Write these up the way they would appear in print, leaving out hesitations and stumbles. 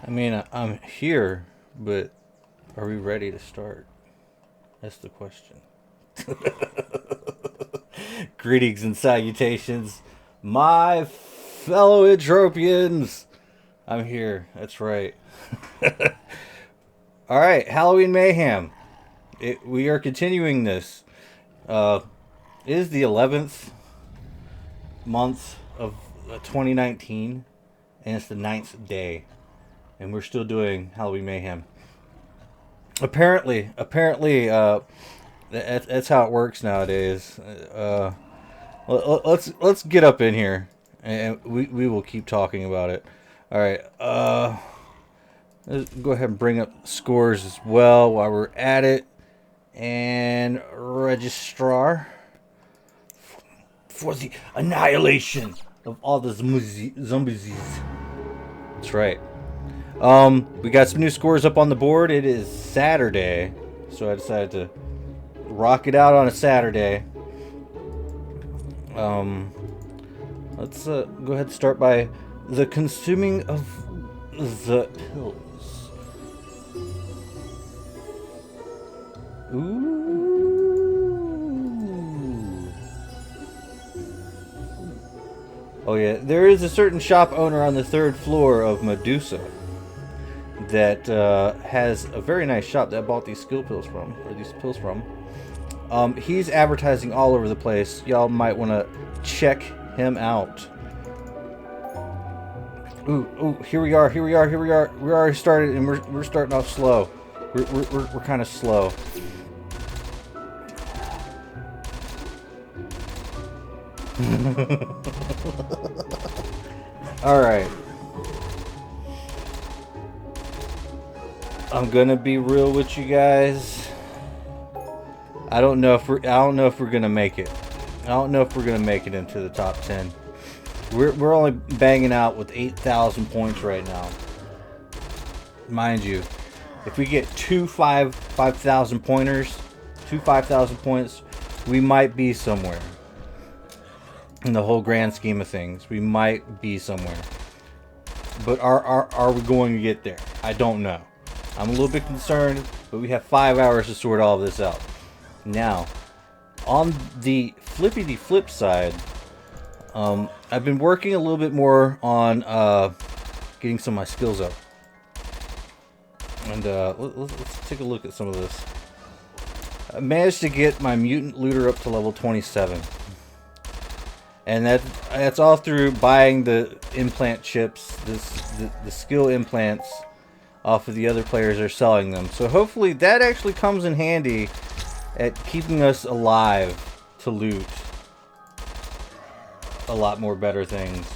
I mean, I'm here, but are we ready to start? That's the question. Greetings and salutations, my fellow Entropians. I'm here. That's right. All right, Halloween Mayhem. We are continuing this. It is the 11th month of 2019, and it's the 9th day, and we're still doing Halloween Mayhem. Apparently, that's how it works nowadays. Let's get up in here, and we will keep talking about it. All right. Let's go ahead and bring up scores as well while we're at it, and registrar for the annihilation of all the zombies. That's right. We got some new scores up on the board. It is Saturday, so I decided to rock it out on a Saturday. Let's go ahead and start by the consuming of the pills. Ooh. Oh yeah, there is a certain shop owner on the 3rd floor of Medusa that has a very nice shop that I bought these skill pills from, or these pills from. He's advertising all over the place. Y'all might want to check him out. Ooh, here we are. We already started, and we're starting off slow. We're kind of slow. All right. I'm gonna be real with you guys. I don't know if we're gonna make it. I don't know if we're gonna make it into the top 10. We're only banging out with 8,000 points right now. Mind you, if we get 5,000 pointers, 5,000 points, we might be somewhere. In the whole grand scheme of things, we might be somewhere. But are we going to get there? I don't know. I'm a little bit concerned, but we have 5 hours to sort all of this out. Now, on the flippity-flip side, I've been working a little bit more on getting some of my skills up. And let's take a look at some of this. I managed to get my mutant looter up to level 27. And that's all through buying the implant chips, the skill implants off of the other players that are selling them. So hopefully that actually comes in handy at keeping us alive to loot a lot more better things.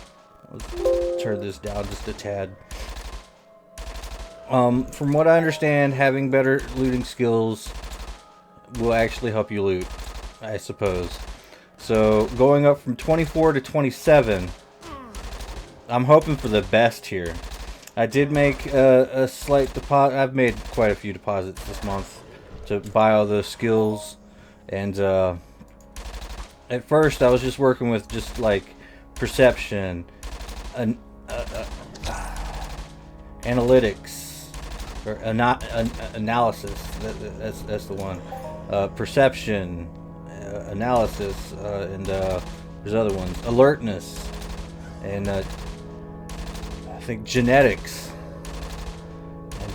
Let's turn this down just a tad. From what I understand, having better looting skills will actually help you loot, I suppose. So going up from 24 to 27, I'm hoping for the best here. I did make a slight deposit. I've made quite a few deposits this month to buy all those skills. And at first I was just working with just like perception, analytics, or analysis. That's the one. Perception, analysis, and there's other ones. Alertness, and I think genetics, and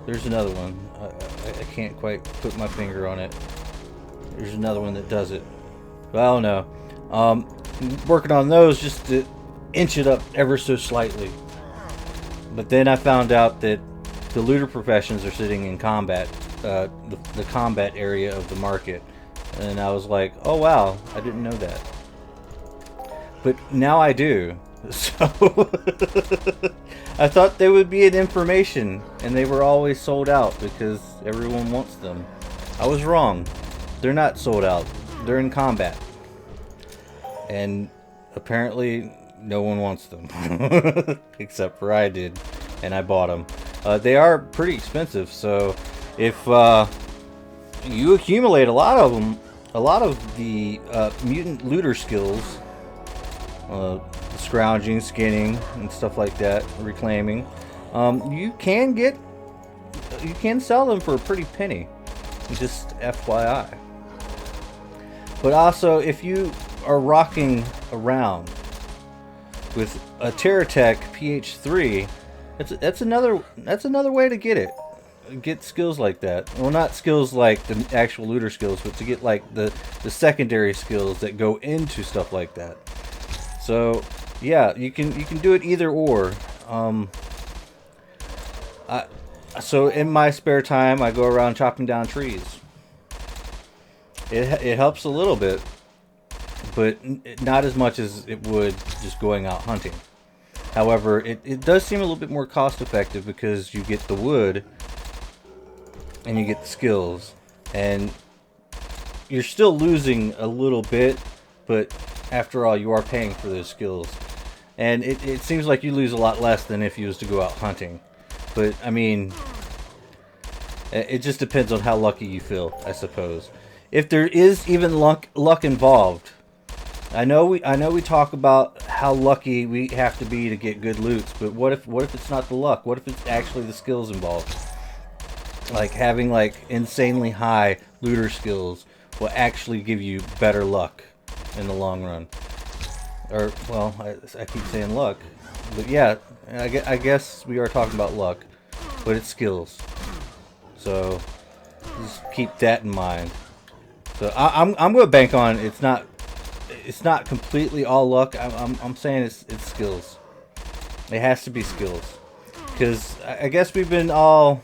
there's another one. I can't quite put my finger on it. There's another one that does it. But I don't know. Working on those just to inch it up ever so slightly. But then I found out that the looter professions are sitting in combat, the combat area of the market. And I was like, oh wow, I didn't know that. But now I do. So I thought they would be an information, and they were always sold out because everyone wants them. I was wrong. They're not sold out. They're in combat. And apparently no one wants them. Except for I did. And I bought them. They are pretty expensive, so if you accumulate a lot of them, a lot of the mutant looter skills, the scrounging, skinning, and stuff like that, reclaiming. You can sell them for a pretty penny. Just FYI. But also, if you are rocking around with a Terratech PH3, that's another way to get it. Get skills like that. Well, not skills like the actual looter skills, but to get like the secondary skills that go into stuff like that. So yeah, you can do it either or. So in my spare time, I go around chopping down trees. It helps a little bit, but not as much as it would just going out hunting. However, it does seem a little bit more cost effective because you get the wood and you get the skills, and you're still losing a little bit, but after all, you are paying for those skills. And it seems like you lose a lot less than if you was to go out hunting. But I mean, it just depends on how lucky you feel, I suppose. If there is even luck involved. I know we talk about how lucky we have to be to get good loots, but what if it's not the luck? What if it's actually the skills involved? Like having like insanely high looter skills will actually give you better luck in the long run. Or well, I keep saying luck, but yeah, I guess we are talking about luck, but it's skills. So just keep that in mind. So I'm going to bank on it's not completely all luck. I'm saying it's skills. It has to be skills, because I guess we've been all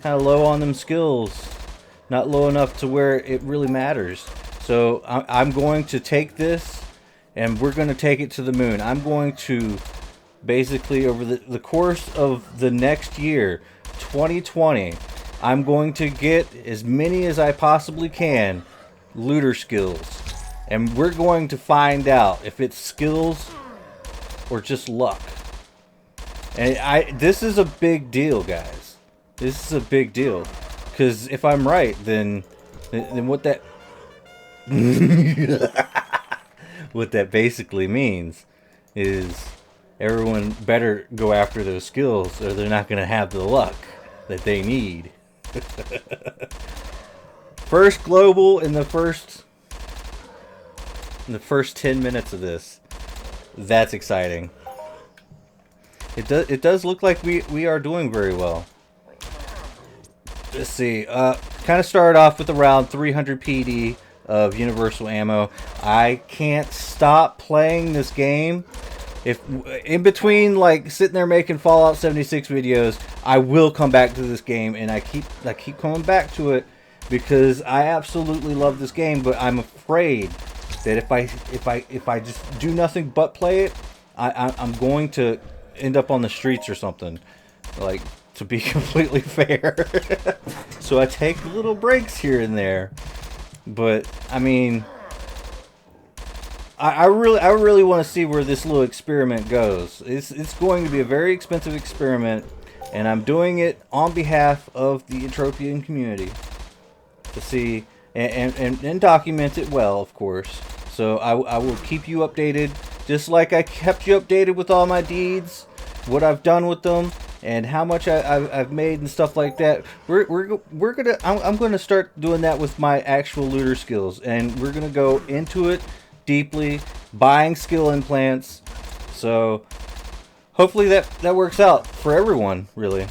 kind of low on them skills, not low enough to where it really matters. So I'm going to take this, and we're going to take it to the moon. I'm going to basically, over the course of the next year, 2020, I'm going to get as many as I possibly can looter skills. And we're going to find out if it's skills or just luck. And this is a big deal, guys. This is a big deal. Because if I'm right, then what that what that basically means is everyone better go after those skills, or they're not going to have the luck that they need. First global in the first 10 minutes of this. That's exciting. It does look like we are doing very well. Let's see. Kind of started off with around 300 PD of universal ammo. I can't stop playing this game. If in between like sitting there making Fallout 76 videos, I will come back to this game, and I keep coming back to it because I absolutely love this game. But I'm afraid that if I just do nothing but play it, I'm going to end up on the streets or something. Like, to be completely fair. So I take little breaks here and there. But I mean, I really want to see where this little experiment goes. It's going to be a very expensive experiment, and I'm doing it on behalf of the Entropian community to see and document it well, of course. So I will keep you updated, just like I kept you updated with all my deeds, what I've done with them, and how much I've made and stuff like that. I'm gonna start doing that with my actual looter skills, and we're gonna go into it deeply, buying skill implants. So hopefully that works out for everyone, really,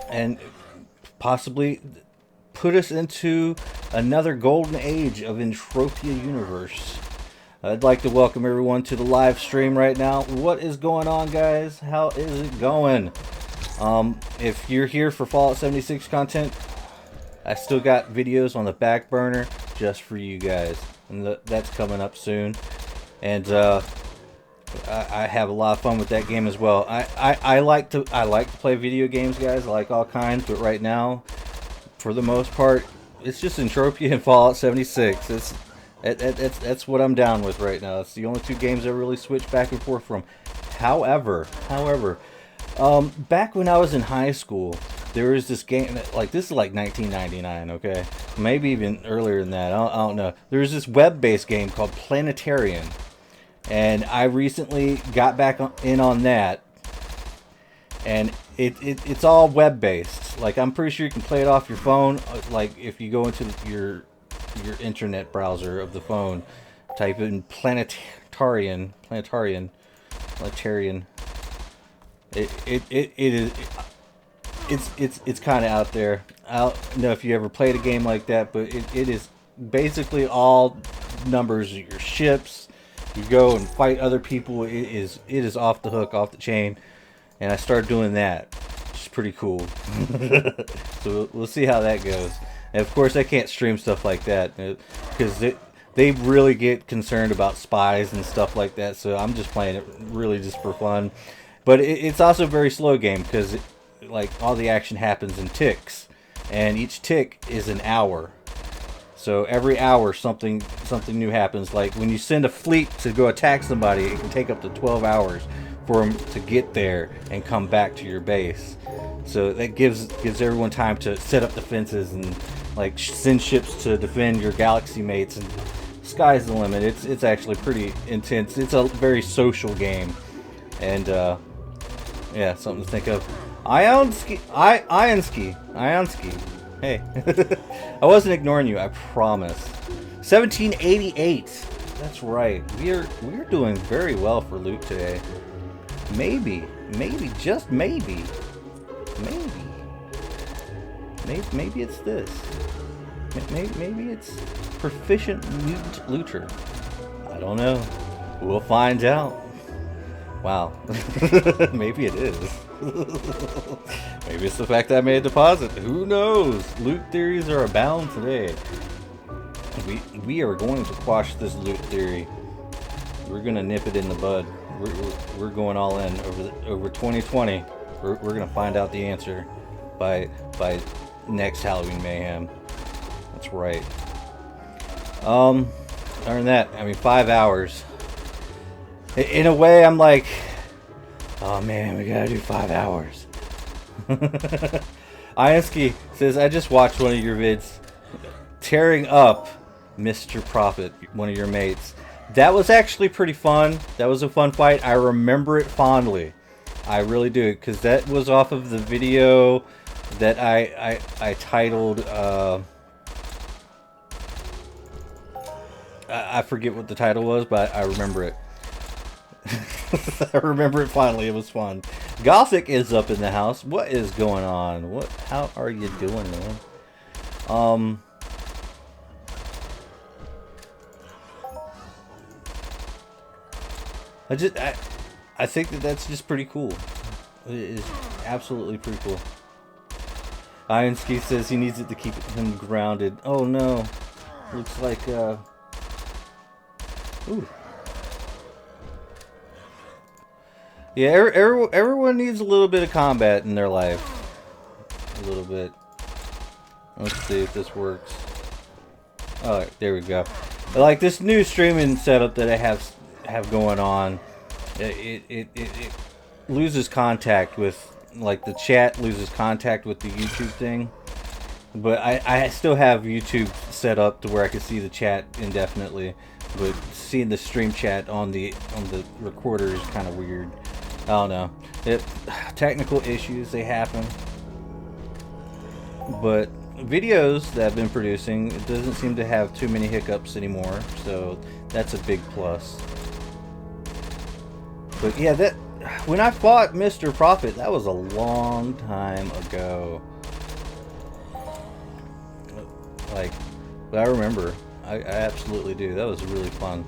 and possibly put us into another golden age of Entropia Universe. I'd like to welcome everyone to the live stream right now. What is going on, guys? How is it going? If you're here for Fallout 76 content, I still got videos on the back burner just for you guys, and that's coming up soon. And I have a lot of fun with that game as well. I like to play video games, guys. I like all kinds, but right now, for the most part, it's just Entropia and Fallout 76. That's what I'm down with right now. It's the only two games I really switch back and forth from. However, back when I was in high school, there was this game that, like, this is like 1999, okay? Maybe even earlier than that. I don't know. There was this web-based game called Planetary. and I recently got back in on that, and it's all web based. Like, I'm pretty sure you can play it off your phone. Like, if you go into your internet browser of the phone, type in planetarian. It is. It's kind of out there. I don't know if you ever played a game like that, but it is basically all numbers of your ships. You go and fight other people. It is off the hook, off the chain, and I started doing that, which is pretty cool. So we'll see how that goes. And of course, I can't stream stuff like that because they really get concerned about spies and stuff like that. So I'm just playing it really just for fun. But it's also a very slow game because like all the action happens in ticks, and each tick is an hour. So every hour something new happens. Like when you send a fleet to go attack somebody, it can take up to 12 hours for them to get there and come back to your base. So that gives everyone time to set up defenses and like send ships to defend your galaxy mates, and sky's the limit. It's actually pretty intense. It's a very social game, and yeah, something to think of. Ionski. Hey, I wasn't ignoring you. I promise. 1788. That's right. We're doing very well for loot today. Maybe, just maybe it's this. Maybe it's proficient looter. I don't know. We'll find out. Wow. Maybe it is. Maybe it's the fact that I made a deposit. Who knows? Loot theories are abound today. We are going to quash this loot theory. We're gonna nip it in the bud. We're going all in over 2020. We're gonna find out the answer by next Halloween Mayhem. That's right. Other than that, I mean, 5 hours. In a way, I'm like, oh man, we gotta do 5 hours. Ionski says, I just watched one of your vids tearing up Mr. Prophet, one of your mates. That was actually pretty fun. That was a fun fight. I remember it fondly. I really do, because that was off of the video that I titled, I forget what the title was, but I remember it. I remember it fondly. It was fun. Gothic is up in the house. What is going on? How are you doing, man? I think that's just pretty cool. It is absolutely pretty cool. Ionski says he needs it to keep him grounded. Oh no. Looks like ooh. Yeah, everyone needs a little bit of combat in their life. A little bit. Let's see if this works. Oh, there we go. Like this new streaming setup that I have going on, it loses contact with, like, the chat loses contact with the YouTube thing. But I still have YouTube set up to where I can see the chat indefinitely. But seeing the stream chat on the recorder is kind of weird. I don't know. Technical issues, they happen. But videos that I've been producing, it doesn't seem to have too many hiccups anymore, so that's a big plus. But yeah, when I fought Mr. Prophet, that was a long time ago. Like, but I remember. I absolutely do. That was really fun.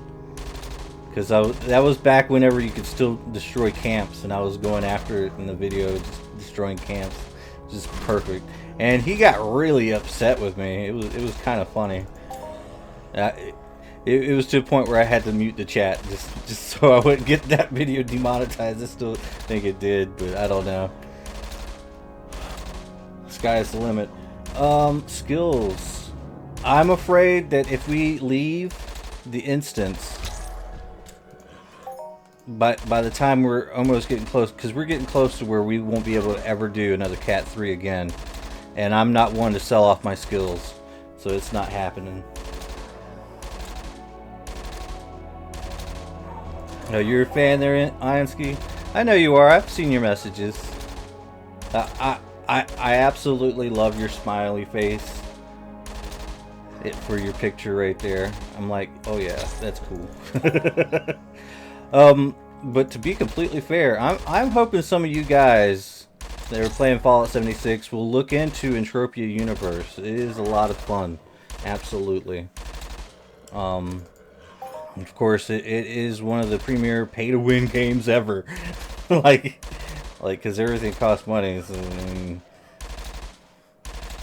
Because that was back whenever you could still destroy camps, and I was going after it in the video, just destroying camps. Just perfect. And he got really upset with me. It was kind of funny. It was to a point where I had to mute the chat just so I wouldn't get that video demonetized. I still think it did, but I don't know. Sky's the limit. Skills. I'm afraid that if we leave the instance, by the time we're almost getting close, because we're getting close to where we won't be able to ever do another Cat 3 again, and I'm not one to sell off my skills, so it's not happening. Oh, you're a fan there, Ionsky? I know you are. I've seen your messages. I absolutely love your smiley face. For your picture right there. I'm like, oh yeah, that's cool. But to be completely fair, I'm hoping some of you guys that are playing Fallout 76 will look into Entropia Universe. It is a lot of fun, absolutely. Of course, it is one of the premier pay-to-win games ever. like, because everything costs money. So,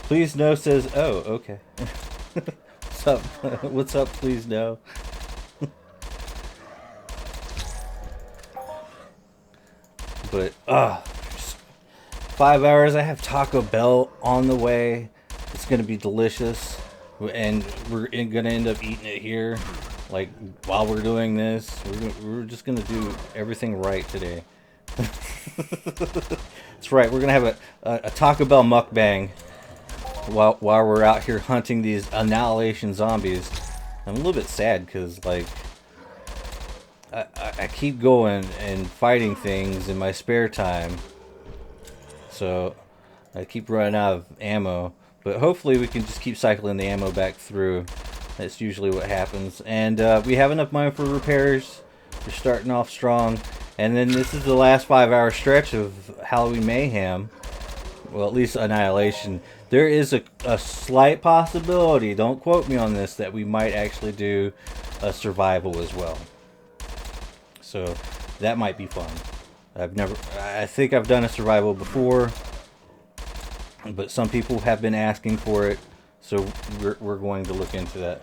please no says, oh, okay. What's up? What's up? Please no. But 5 hours. I have Taco Bell on the way. It's gonna be delicious, and we're gonna end up eating it here. Like while we're doing this, we're just gonna do everything right today. That's right. We're gonna have a Taco Bell mukbang while we're out here hunting these annihilation zombies. I'm a little bit sad because like I keep going and fighting things in my spare time, so I keep running out of ammo. But hopefully we can just keep cycling the ammo back through. That's usually what happens. And we have enough money for repairs. We're starting off strong. And then this is the last 5-hour stretch of Halloween Mayhem. Well, at least Annihilation. There is a slight possibility, don't quote me on this, that we might actually do a survival as well. So that might be fun. I think I've done a survival before, but some people have been asking for it, so we're going to look into that.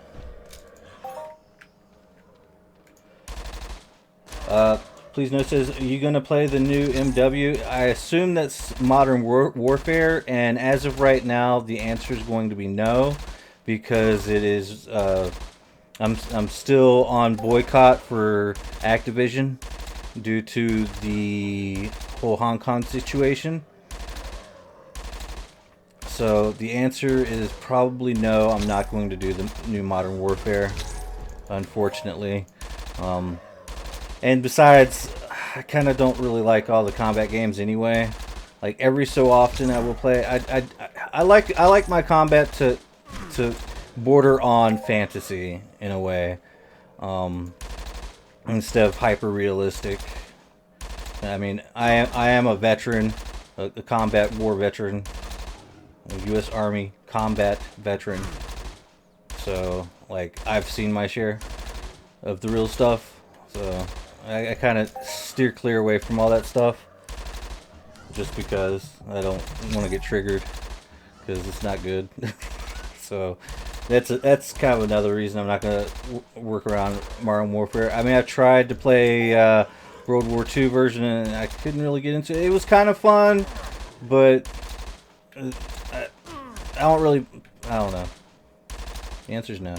Please note says, are you going to play the new MW? I assume that's Modern Warfare, and as of right now, the answer is going to be no, because it is. I'm still on boycott for Activision due to the whole Hong Kong situation. So the answer is probably no. I'm not going to do the new Modern Warfare, unfortunately. And besides, I kind of don't really like all the combat games anyway. Like every so often, I will play. I like my combat to border on fantasy in a way, instead of hyper realistic. I mean, I am a veteran, a combat war veteran, a U.S. Army combat veteran. So, like, I've seen my share of the real stuff. So, I kind of steer clear away from all that stuff, just because I don't want to get triggered, because it's not good. So, that's kind of another reason I'm not going to work around Modern Warfare. I mean, I tried to play World War II version, and I couldn't really get into it. It was kind of fun, but I don't know. The answer's no.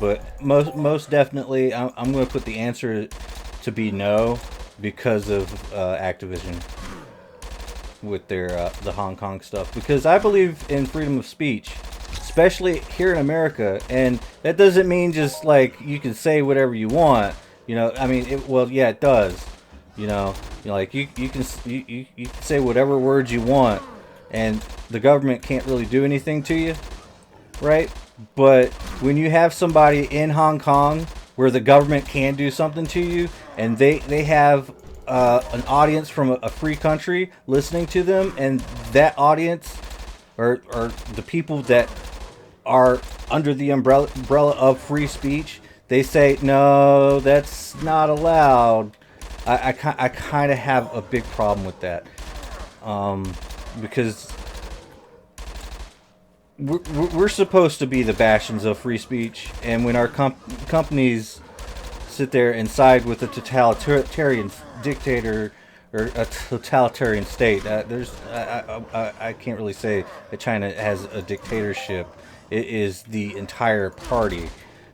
But most definitely, I'm going to put the answer to be no because of Activision with their the Hong Kong stuff. Because I believe in freedom of speech, especially here in America, and that doesn't mean just like you can say whatever you want. You know, I mean, well, yeah, it does. You know, like you can say whatever words you want, and the government can't really do anything to you, right? But when you have somebody in Hong Kong where the government can do something to you, and they have an audience from a free country listening to them, and that audience or the people that are under the umbrella of free speech, they say no, that's not allowed. I kind of have a big problem with that, because we're supposed to be the bastions of free speech, and when our companies sit there and side with a totalitarian dictator or a totalitarian state, I can't really say that China has a dictatorship. It is the entire party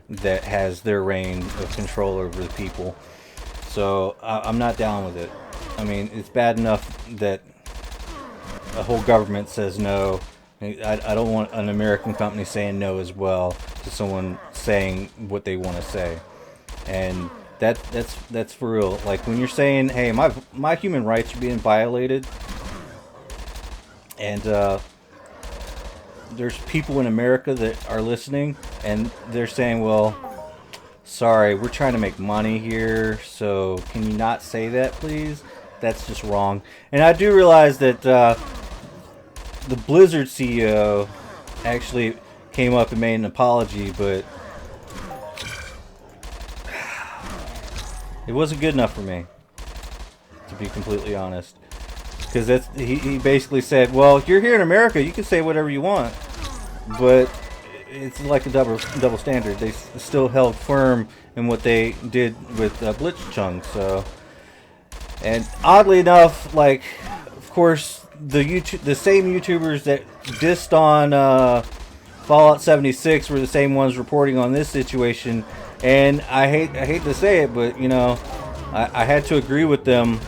that has their reign of control over the people. So I'm not down with it. I mean, it's bad enough that a whole government says no. I don't want an American company saying no as well to someone saying what they want to say. and that's for real. Like when you're saying, hey, my human rights are being violated, and there's people in America that are listening, and they're saying, well, sorry, we're trying to make money here, so can you not say that, please? That's just wrong. And I do realize that the Blizzard CEO actually came up and made an apology, but it wasn't good enough for me, to be completely honest. Because he basically said, well, you're here in America, you can say whatever you want, but it's like a double standard. They still held firm in what they did with Blitzchung. So, and oddly enough, like, of course, the same YouTubers that dissed on Fallout 76 were the same ones reporting on this situation. And I hate to say it, but you know, I had to agree with them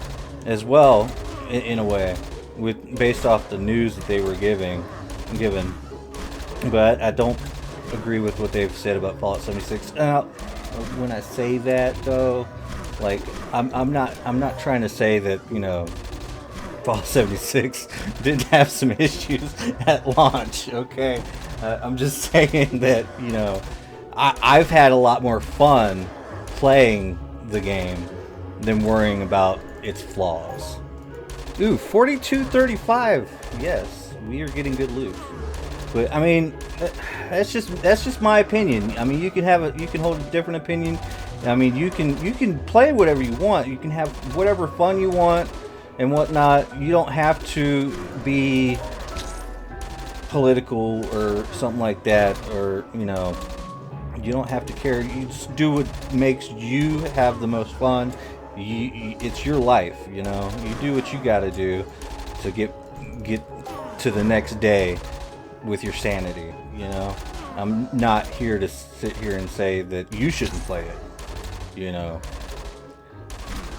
as well, in a way, based off the news that they were given. But I don't agree with what they've said about Fallout 76. When I say that, though, like I'm not trying to say that, you know, Fallout 76 didn't have some issues at launch. Okay, I'm just saying that, you know, I've had a lot more fun playing the game than worrying about its flaws. Ooh, 4235. Yes, we are getting good loot. But I mean, that's just my opinion. I mean, you can hold a different opinion. I mean, you can play whatever you want. You can have whatever fun you want and whatnot. You don't have to be political or something like that, or you know, you don't have to care. You just do what makes you have the most fun. It's your life, you know. You do what you got to do to get to the next day with your sanity, you know. I'm not here to sit here and say that you shouldn't play it, you know.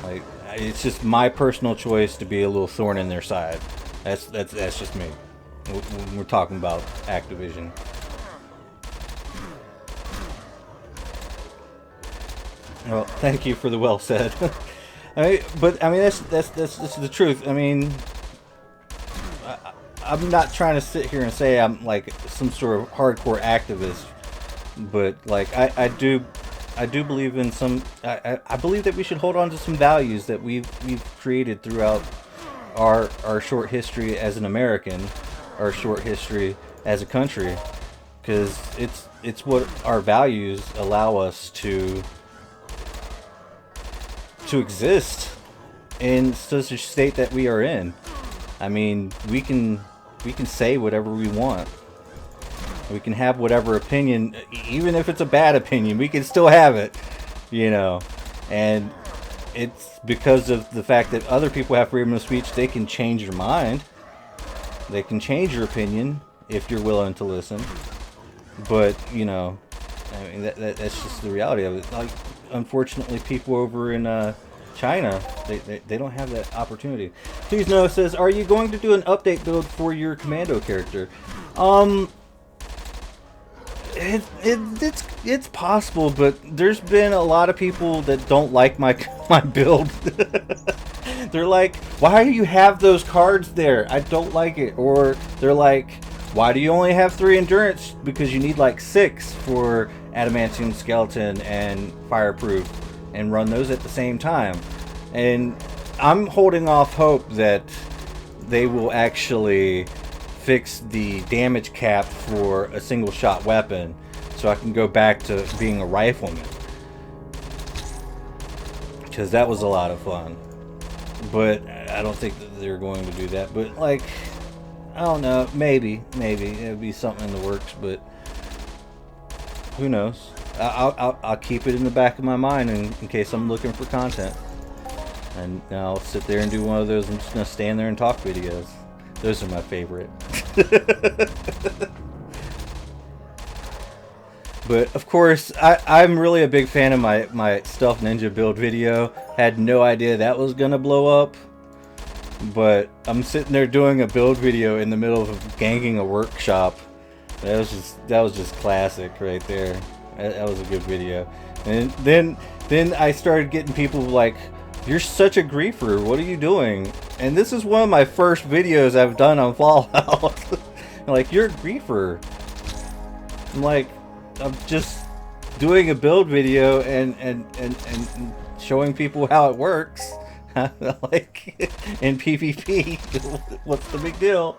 Like, it's just my personal choice to be a little thorn in their side. That's just me. When we're talking about Activision. Well, thank you for the well said. But I mean that's the truth. I mean, I'm not trying to sit here and say I'm like some sort of hardcore activist, but like I do believe in some. I believe that we should hold on to some values that we've created throughout our short history as an American, our short history as a country, because it's what our values allow us to exist in such a state that we are in. I mean, we can say whatever we want. We can have whatever opinion, even if it's a bad opinion, we can still have it, you know. And it's because of the fact that other people have freedom of speech. They can change your mind. They can change your opinion if you're willing to listen. But, you know, I mean, that's just the reality of it. Like, unfortunately, people over in China, they don't have that opportunity. Please know says, are you going to do an update build for your commando character? It's possible, but there's been a lot of people that don't like my build. They're like, why do you have those cards there? I don't like it. Or they're like, why do you only have 3 endurance? Because you need like 6 for adamantium skeleton and fireproof, and run those at the same time. And I'm holding off hope that they will actually fix the damage cap for a single shot weapon so I can go back to being a rifleman, because that was a lot of fun. But I don't think that they're going to do that. But like, I don't know, maybe it'll be something in the works, but who knows. I'll keep it in the back of my mind in case I'm looking for content. And I'll sit there and do one of those. I'm just going to stand there and talk videos. Those are my favorite. But, of course, I'm really a big fan of my Stealth Ninja build video. Had no idea that was going to blow up. But I'm sitting there doing a build video in the middle of ganking a workshop. That was just classic right there. That was a good video. And then I started getting people like, "You're such a griefer. What are you doing?" And this is one of my first videos I've done on Fallout. Like, "You're a griefer." I'm like, I'm just doing a build video and showing people how it works. Like, in PvP. What's the big deal?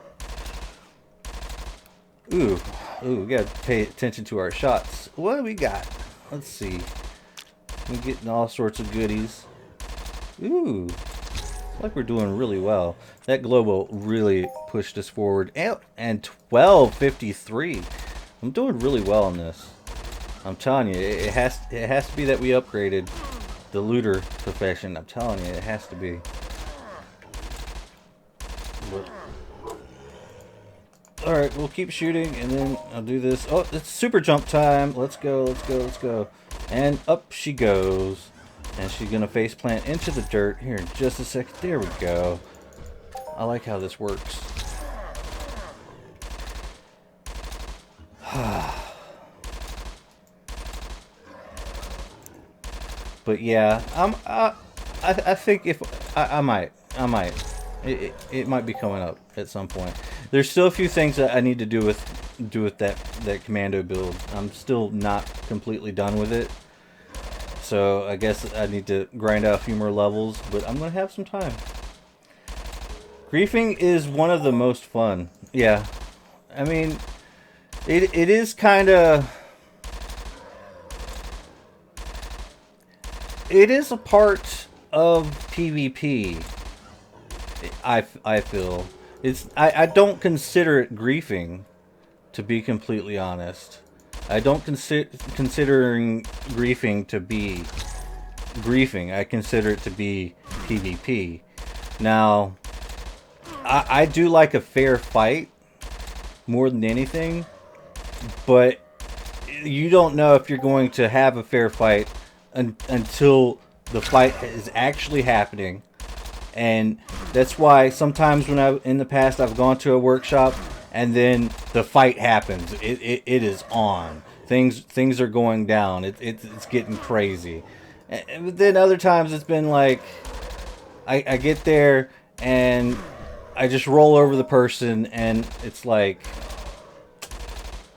Ooh, we gotta pay attention to our shots. What do we got? Let's see. We're getting all sorts of goodies. Ooh, looks like we're doing really well. That global really pushed us forward. And 1253. I'm doing really well on this. I'm telling you, it has to be that we upgraded the looter profession. I'm telling you, it has to be. But, alright, we'll keep shooting, and then I'll do this. Oh, it's super jump time. Let's go, let's go, let's go. And up she goes. And she's going to face plant into the dirt here in just a second. There we go. I like how this works. But yeah, I think if I might. It might be coming up at some point. There's still a few things that I need to do with that commando build. I'm still not completely done with it. So I guess I need to grind out a few more levels, but I'm gonna have some time. Griefing is one of the most fun. Yeah. I mean, it is kind of... It is a part of PvP. I feel I don't consider it griefing, to be completely honest. I don't considering griefing to be griefing. I consider it to be PvP. Now, I do like a fair fight more than anything, but you don't know if you're going to have a fair fight until the fight is actually happening. And that's why sometimes when in the past I've gone to a workshop and then the fight happens. It is on. Things are going down. It's getting crazy. And then other times it's been like I get there and I just roll over the person and it's like,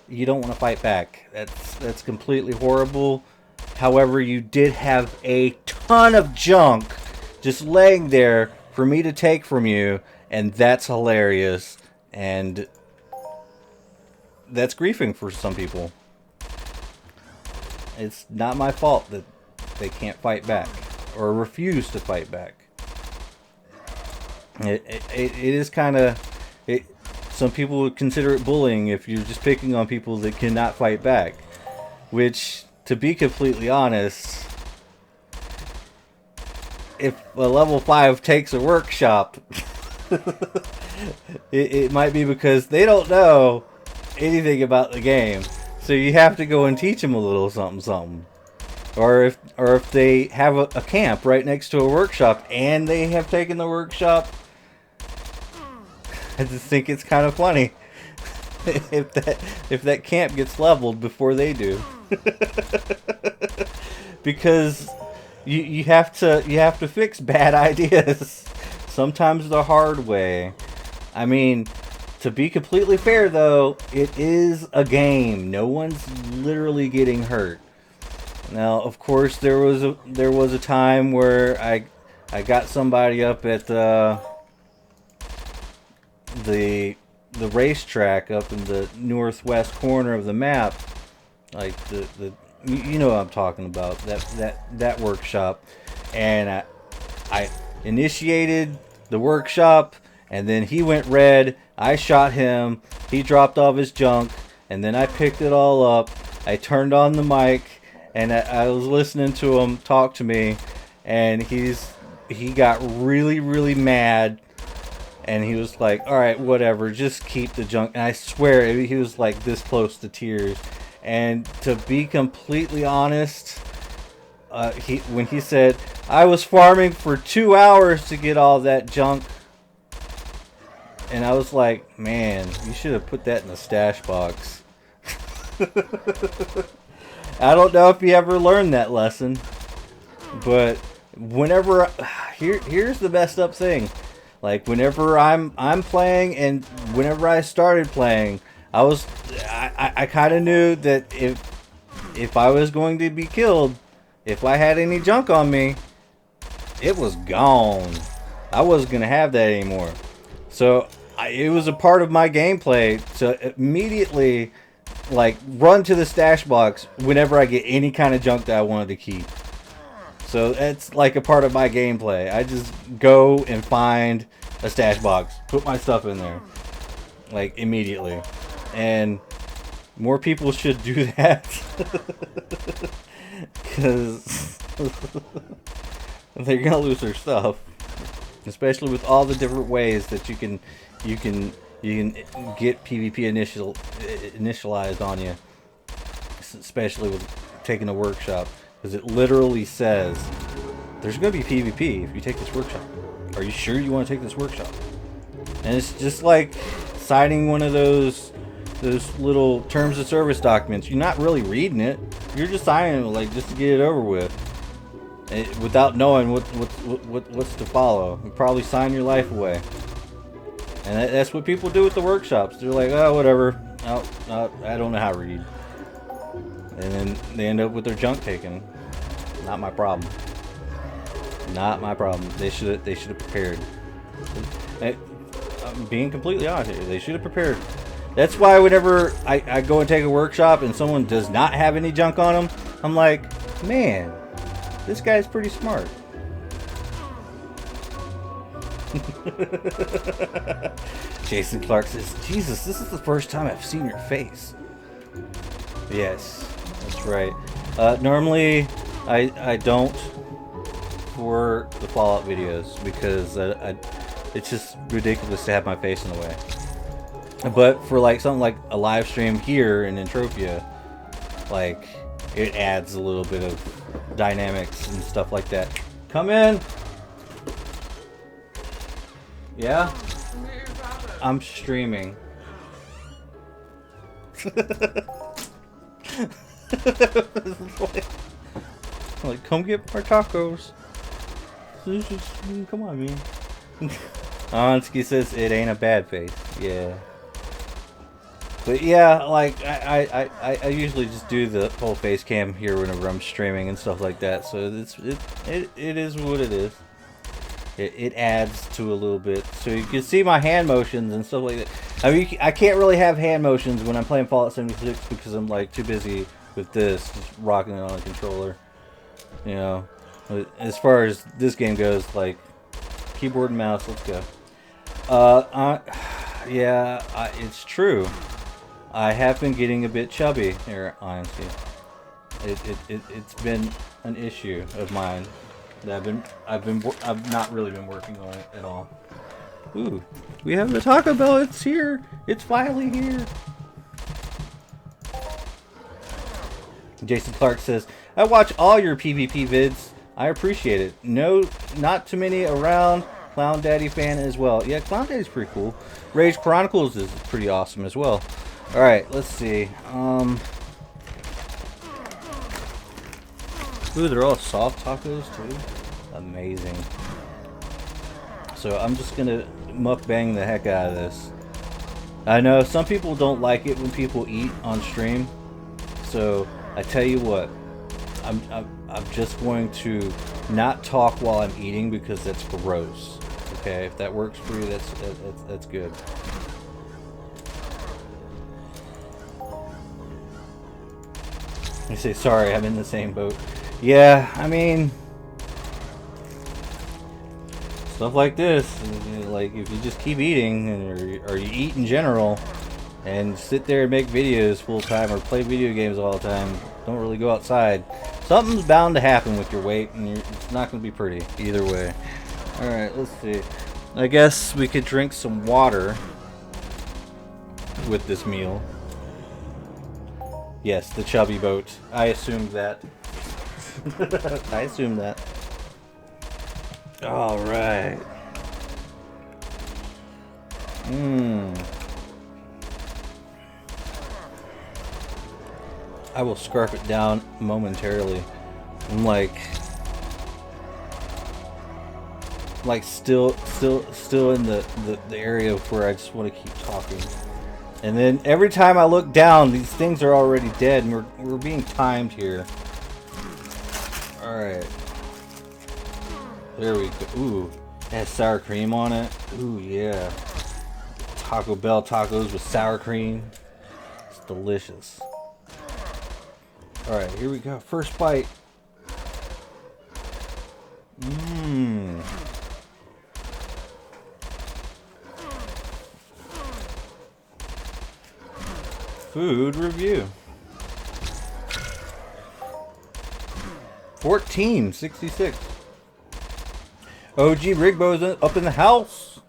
you don't want to fight back. That's completely horrible. However, you did have a ton of junk just laying there for me to take from you, and that's hilarious, and that's griefing for some people. It's not my fault that they can't fight back or refuse to fight back. It is kind of... Some people would consider it bullying if you're just picking on people that cannot fight back, which, to be completely honest, if a level 5 takes a workshop, it might be because they don't know anything about the game. So you have to go and teach them a little something. Or if they have a camp right next to a workshop and they have taken the workshop, I just think it's kind of funny if that camp gets leveled before they do. Because you have to fix bad ideas sometimes the hard way. I mean, to be completely fair though, it is a game. No one's literally getting hurt. Now, of course, there was a time where I got somebody up at the racetrack up in the northwest corner of the map, like you know what I'm talking about, that workshop, and I initiated the workshop, and then he went red. I shot him. He dropped all of his junk, and then I picked it all up. I turned on the mic, and I was listening to him talk to me, and he got really, really mad. And he was like, alright, whatever, just keep the junk. And I swear, he was like this close to tears. And to be completely honest, when he said, I was farming for 2 hours to get all that junk. And I was like, man, you should have put that in the stash box. I don't know if you ever learned that lesson, but whenever here's the messed up thing. Like whenever I'm playing, and whenever I started playing, I kind of knew that if I was going to be killed, if I had any junk on me, it was gone. I wasn't gonna have that anymore. So it was a part of my gameplay to immediately like run to the stash box whenever I get any kind of junk that I wanted to keep. So that's like a part of my gameplay. I just go and find a stash box, put my stuff in there, like immediately. And more people should do that, because they're gonna lose their stuff, especially with all the different ways that you can get PvP initialized on you, especially with taking a workshop. Because it literally says there's going to be PvP if you take this workshop. Are you sure you want to take this workshop? And it's just like signing one of those little terms of service documents. You're not really reading it. You're just signing it, like, just to get it over with, without knowing what's to follow. You probably sign your life away. And that's what people do with the workshops. They're like, oh, whatever. I don't know how to read. And then they end up with their junk taken. Not my problem. Not my problem. They should have prepared. I'm being completely honest here. They should have prepared. That's why whenever I go and take a workshop and someone does not have any junk on them, I'm like, man, this guy's pretty smart. Jason Clark says, Jesus, this is the first time I've seen your face. Yes. That's right. Normally, I don't for the Fallout videos, because it's just ridiculous to have my face in the way. But for like something like a live stream here in Entropia, like it adds a little bit of dynamics and stuff like that. Come in. Yeah? I'm streaming. Like, come get our tacos. Come on, man. Onsky says it ain't a bad face. Yeah. But yeah, like I usually just do the whole face cam here whenever I'm streaming and stuff like that. So it is what it is. It adds to a little bit, so you can see my hand motions and stuff like that. I mean, I can't really have hand motions when I'm playing Fallout 76 because I'm like too busy with this, just rocking it on a controller. You know, but as far as this game goes, like keyboard and mouse, let's go. Yeah, it's true. I have been getting a bit chubby here, honestly. It's been an issue of mine. I've not really been working on it at all. Ooh, we have the Taco Bell. It's here. It's finally here. Jason Clark says, I watch all your PvP vids. I appreciate it. No, not too many around. Clown Daddy fan as well. Yeah, Clown Daddy's pretty cool. Rage Chronicles is pretty awesome as well. Alright, let's see. Ooh, they're all soft tacos too. Amazing. So I'm just gonna mukbang the heck out of this. I know some people don't like it when people eat on stream. So I tell you what, I'm just going to not talk while I'm eating because that's gross. Okay, if that works for you, that's good. I say sorry, I'm in the same boat. Yeah, I mean, stuff like this, like if you just keep eating, or you eat in general, and sit there and make videos full time, or play video games all the time, don't really go outside, something's bound to happen with your weight, and it's not going to be pretty either way. Alright, let's see. I guess we could drink some water with this meal. Yes, the chubby boat. I assumed that. I assumed that. Alright. I will scarf it down momentarily. I'm like still in the area where I just want to keep talking. And then every time I look down, these things are already dead, and we're being timed here. All right, there we go. Ooh, it has sour cream on it. Ooh yeah, Taco Bell tacos with sour cream. It's delicious. All right, here we go. First bite. Mmm. Food review. 1466. OG Rigbo's up in the house.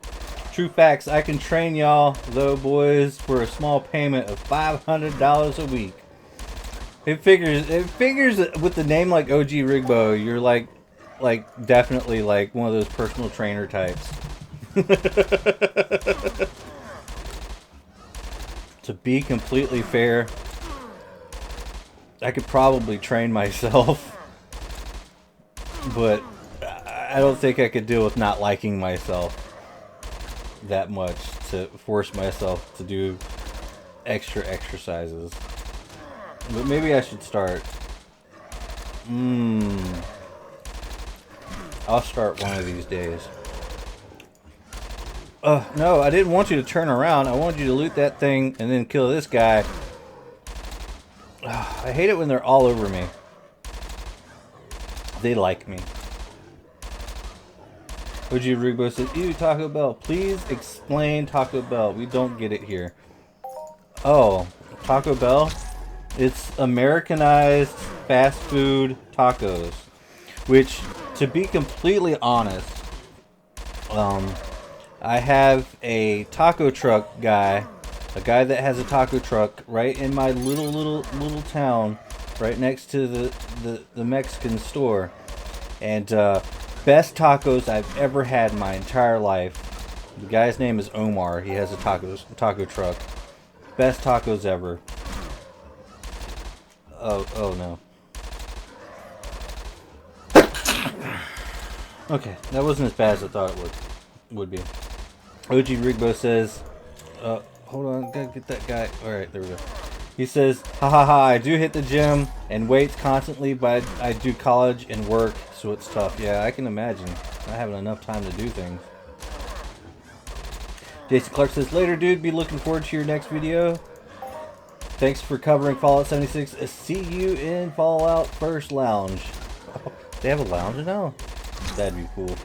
True facts. I can train y'all though, boys, for a small payment of $500 a week. It figures with the name like OG Rigbo, you're like definitely like one of those personal trainer types. To be completely fair, I could probably train myself, but I don't think I could deal with not liking myself that much to force myself to do extra exercises. But maybe I should start. I'll start one of these days. No, I didn't want you to turn around. I wanted you to loot that thing and then kill this guy. I hate it when they're all over me. They like me. OG Rigbo says, ew, Taco Bell. Please explain Taco Bell. We don't get it here. Oh, Taco Bell? It's Americanized fast food tacos. Which, to be completely honest, I have a taco truck guy, a guy that has a taco truck right in my little town, right next to the Mexican store, and best tacos I've ever had in my entire life. The guy's name is Omar. He has a taco truck. Best tacos ever. Oh no. Okay, that wasn't as bad as I thought it would be. OG Rigbo says, hold on, gotta get that guy. Alright, there we go. He says, ha, I do hit the gym and weights constantly, but I do college and work, so it's tough. Yeah, I can imagine not having enough time to do things. Jason Clark says, later dude, be looking forward to your next video. Thanks for covering Fallout 76. See you in Fallout First Lounge. Oh, they have a lounge now? That'd be cool.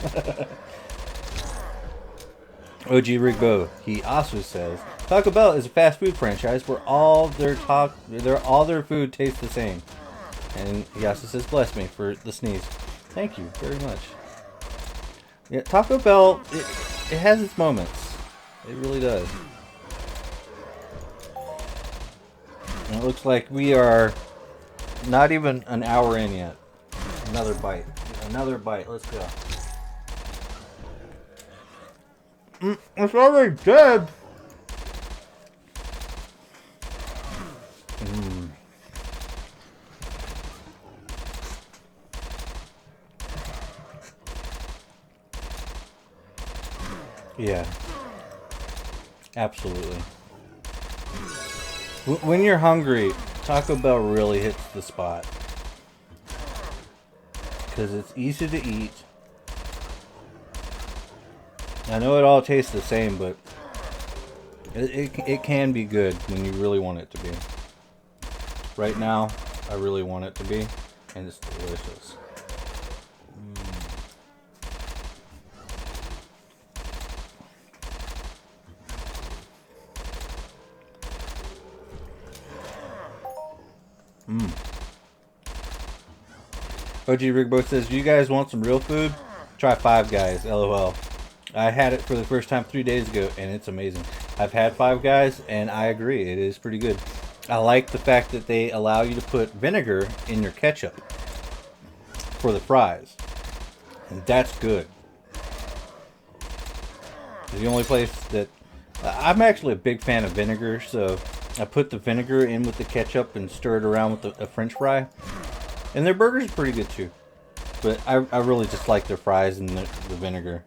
OG Rigbo, he also says, Taco Bell is a fast food franchise where all their food tastes the same. And he also says, bless me for the sneeze. Thank you very much. Yeah, Taco Bell, it has its moments. It really does. And it looks like we are not even an hour in yet. Another bite. Another bite. Let's go. It's already dead. Yeah. Absolutely. When you're hungry, Taco Bell really hits the spot. Because it's easy to eat. I know it all tastes the same, but it can be good when you really want it to be. Right now, I really want it to be, and it's delicious. OG Rigbo says, do you guys want some real food? Try Five Guys, LOL. I had it for the first time 3 days ago, and it's amazing. I've had Five Guys, and I agree, it is pretty good. I like the fact that they allow you to put vinegar in your ketchup for the fries. And that's good. The only place that... I'm actually a big fan of vinegar, so I put the vinegar in with the ketchup and stir it around with a French fry. And their burgers are pretty good too. But I really just like their fries and the vinegar.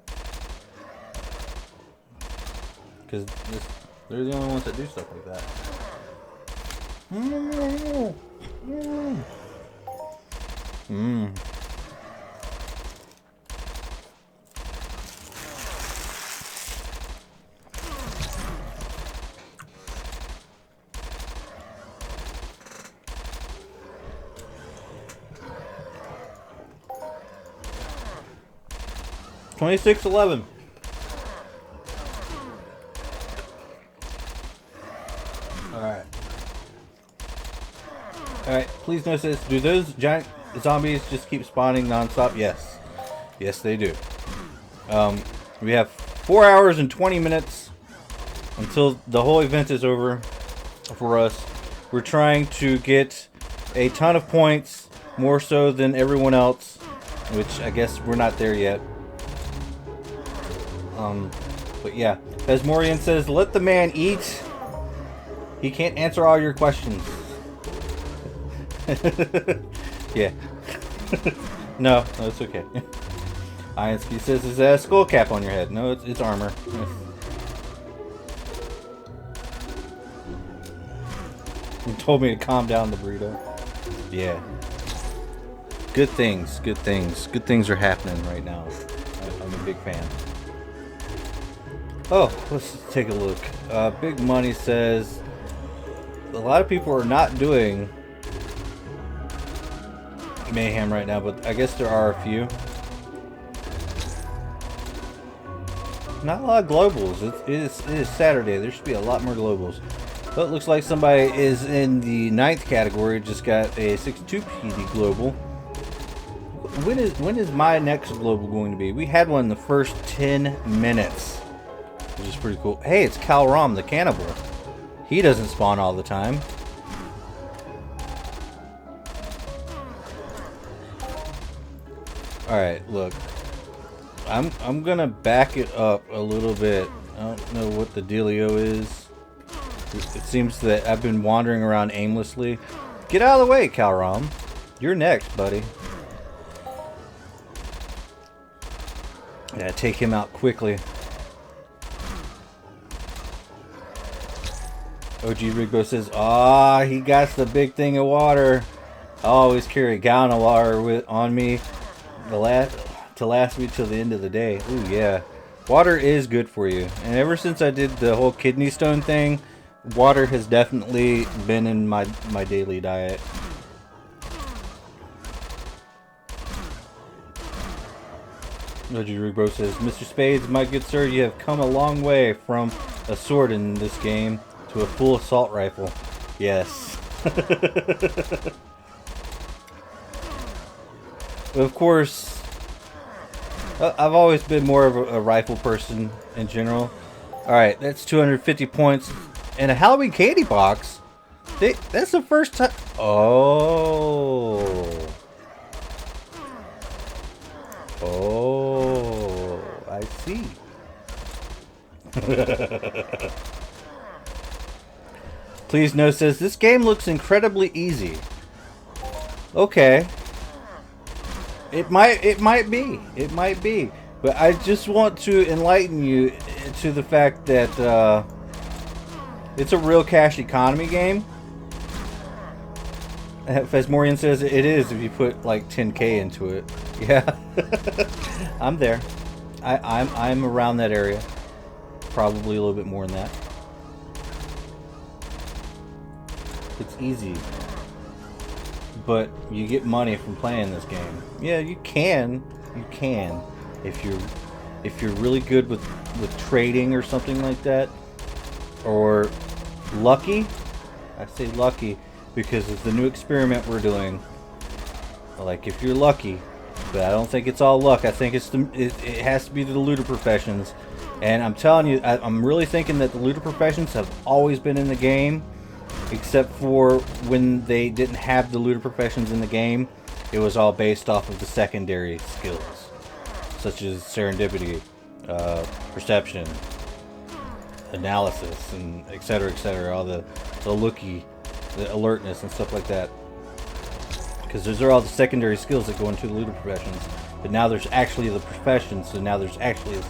Because they're the only ones that do stuff like that. Mmm. Mmm. Mmm. 26-11. Alright. Alright, please notice this. Do those giant zombies just keep spawning non-stop? Yes. Yes, they do. We have 4 hours and 20 minutes until the whole event is over for us. We're trying to get a ton of points, more so than everyone else, which I guess we're not there yet. But yeah, as Morian says, let the man eat. He can't answer all your questions. Yeah. No, it's okay. Iansky says, is that a skull cap on your head? No, it's armor. He told me to calm down, the burrito. Yeah. Good things, good things. Good things are happening right now. I'm a big fan. Oh, let's take a look. Big Money says a lot of people are not doing Mayhem right now, but I guess there are a few. Not a lot of globals. It is Saturday. There should be a lot more globals. But it looks like somebody is in the 9th category. Just got a 62 PD global. When is my next global going to be? We had one in the first 10 minutes. Which is pretty cool. Hey, it's Cal Rom, the cannibal. He doesn't spawn all the time. Alright, look. I'm gonna back it up a little bit. I don't know what the dealio is. It seems that I've been wandering around aimlessly. Get out of the way, Cal Rom. You're next, buddy. Yeah, take him out quickly. OG Rigbo says, "Ah, he got the big thing of water. I always carry a gallon of water on me to last me till the end of the day." Ooh, yeah. Water is good for you. And ever since I did the whole kidney stone thing, water has definitely been in my daily diet. OG Rigbo says, "Mr. Spades, my good sir, you have come a long way from a sword in this game to a full assault rifle." Yes. Of course, I've always been more of a rifle person in general. Alright, that's 250 points. And a Halloween candy box? That's the first time. Oh. Oh. I see. Please note says, this game looks incredibly easy. Okay. It might be. It might be. But I just want to enlighten you to the fact that it's a real cash economy game. As Morian says, it is if you put like 10k into it. Yeah. I'm there. I'm around that area. Probably a little bit more than that. It's easy, but you get money from playing this game. Yeah, you can if you're really good with trading or something like that, or lucky. I say lucky because it's the new experiment we're doing. Like if you're lucky, but I don't think it's all luck. I think it has to be the looter professions, and I'm telling you, I'm really thinking that the looter professions have always been in the game. Except for when they didn't have the looter professions in the game, it was all based off of the secondary skills, such as serendipity, perception, analysis, and etc. etc. All the looky, the alertness and stuff like that. Because those are all the secondary skills that go into the looter professions. But now there's actually the profession, so now there's actually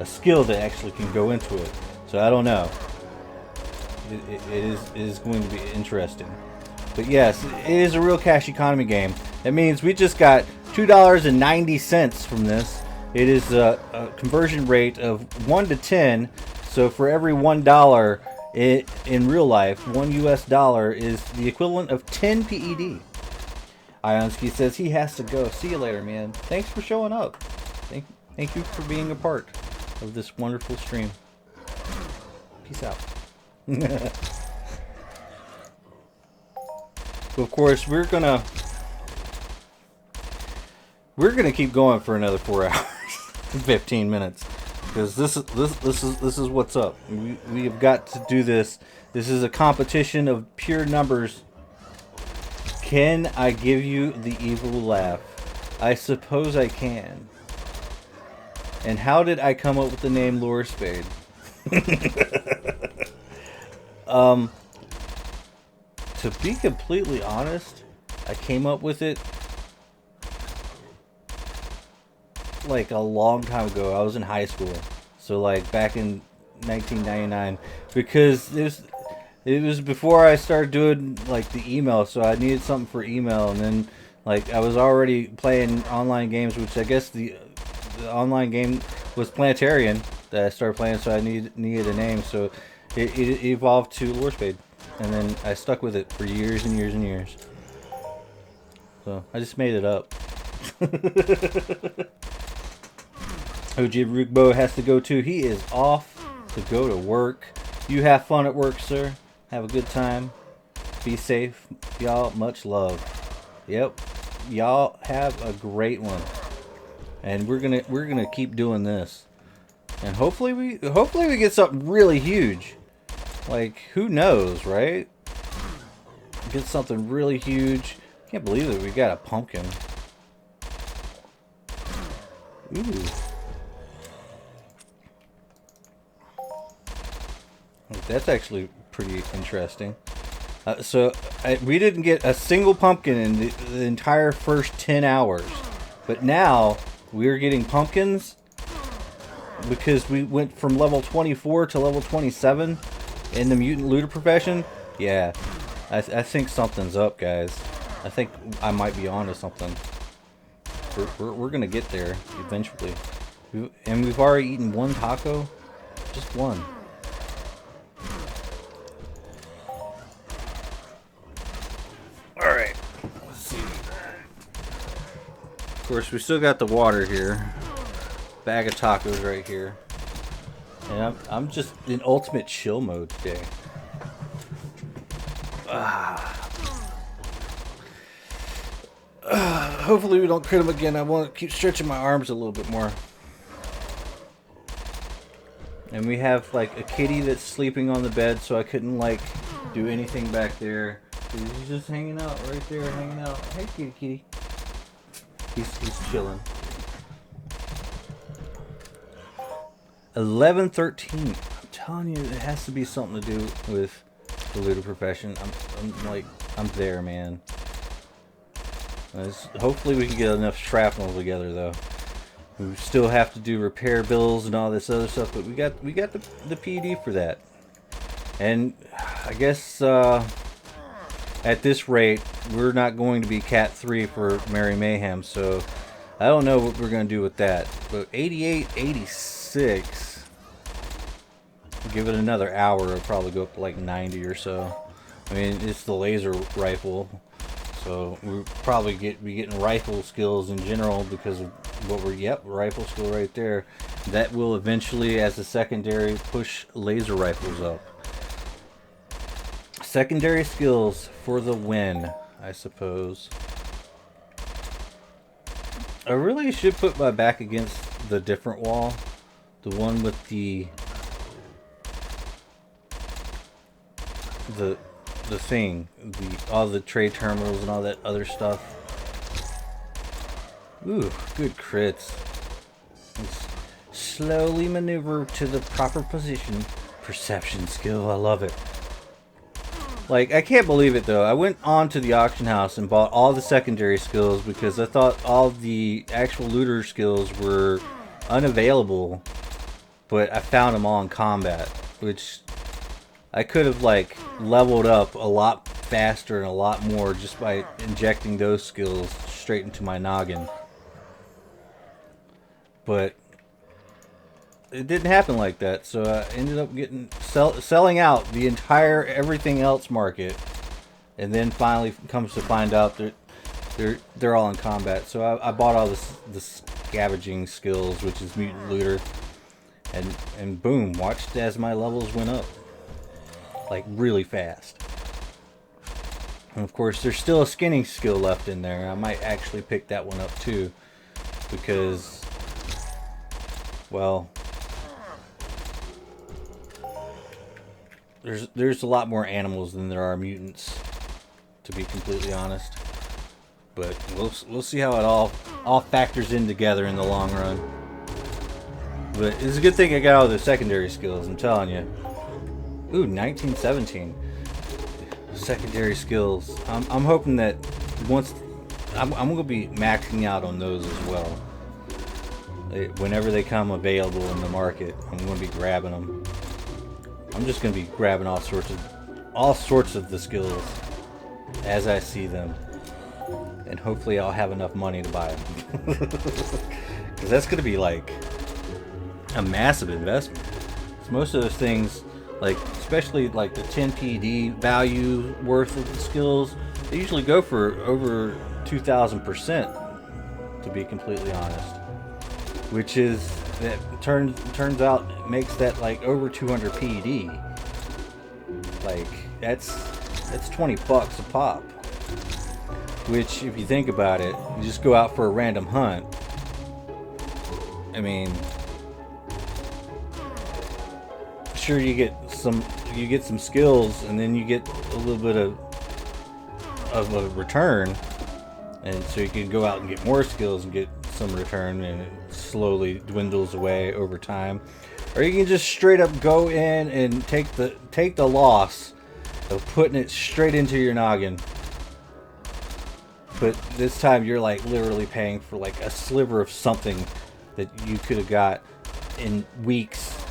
a skill that actually can go into it. So I don't know. It is going to be interesting. But yes, it is a real cash economy game. That means we just got $2.90 from this. It is a conversion rate of 1 to 10. So for every $1 in real life, $1 is the equivalent of 10 PED. Ionsky says he has to go. See you later, man. Thanks for showing up. Thank you for being a part of this wonderful stream. Peace out. Of course, we're gonna keep going for another 4 hours, 15 minutes, because this is what's up. We have got to do this. This is a competition of pure numbers. Can I give you the evil laugh? I suppose I can. And how did I come up with the name Lorespade? To be completely honest, I came up with it like a long time ago. I was in high school, so like back in 1999, because it was before I started doing like the email, so I needed something for email, and then like I was already playing online games, which I guess the online game was Planetary that I started playing, so I needed a name, so it evolved to Lorespade, and then I stuck with it for years and years and years. So I just made it up. OG Rugbo has to go too. He is off to go to work. You have fun at work, sir. Have a good time. Be safe, y'all. Much love. Yep, y'all have a great one. And we're gonna keep doing this. And hopefully we get something really huge. Like, who knows, right? Get something really huge. Can't believe that we got a pumpkin. Ooh. That's actually pretty interesting. We didn't get a single pumpkin in the entire first 10 hours. But now, we're getting pumpkins because we went from level 24 to level 27 in the mutant looter profession. Yeah, I think something's up, guys. I think I might be onto something. We're gonna get there eventually. And we've already eaten one taco. Just one. Alright. Let's see. Of course, we still got the water here. Bag of tacos right here. And I'm just in ultimate chill mode today. Hopefully we don't crit him again. I want to keep stretching my arms a little bit more. And we have like a kitty that's sleeping on the bed, so I couldn't like do anything back there. He's just hanging out right there, hanging out. Hey, kitty, kitty. He's chilling. 11:13. I'm telling you, it has to be something to do with the looter profession. I'm there, man. Hopefully we can get enough shrapnel together, though. We still have to do repair bills and all this other stuff, but we got the PD for that. And I guess at this rate, we're not going to be Cat 3 for Merry Mayhem, so I don't know what we're going to do with that. But 88, 86. Give it another hour, it'll probably go up to like 90 or so. I mean, it's the laser rifle. So we'll probably be getting rifle skills in general because of what rifle skill right there. That will eventually, as a secondary, push laser rifles up. Secondary skills for the win, I suppose. I really should put my back against the different wall. The one with the thing, all the trade terminals and all that other stuff. Ooh, good crits. Let's slowly maneuver to the proper position. Perception skill, I love it. Like, I can't believe it though. I went on to the auction house and bought all the secondary skills because I thought all the actual looter skills were unavailable. But I found them all in combat, which I could have like leveled up a lot faster and a lot more just by injecting those skills straight into my noggin. But it didn't happen like that, so I ended up selling out the entire everything else market, and then finally comes to find out they're all in combat. So I bought all the scavenging skills, which is mutant looter, and boom, watched as my levels went up like really fast. And of course, there's still a skinning skill left in there. I might actually pick that one up too, because, well, there's a lot more animals than there are mutants, to be completely honest. But we'll see how it all factors in together in the long run. But it's a good thing I got all the secondary skills, I'm telling you. Ooh, 1917. Secondary skills. I'm hoping that once I'm gonna be maxing out on those as well. Whenever they come available in the market, I'm gonna be grabbing them. I'm just gonna be grabbing all sorts of the skills as I see them, and hopefully I'll have enough money to buy them. Because that's gonna be like a massive investment. So most of those things, like especially like the 10 PD value worth of the skills, they usually go for over 2,000%, to be completely honest. Which is, that turns out makes that like over 200 PD. Like that's 20 bucks a pop. Which, if you think about it, you just go out for a random hunt. I mean, sure, you get some skills, and then you get a little bit of a return, and so you can go out and get more skills and get some return, and it slowly dwindles away over time. Or you can just straight up go in and take the loss of putting it straight into your noggin. But this time you're like literally paying for like a sliver of something that you could have got in weeks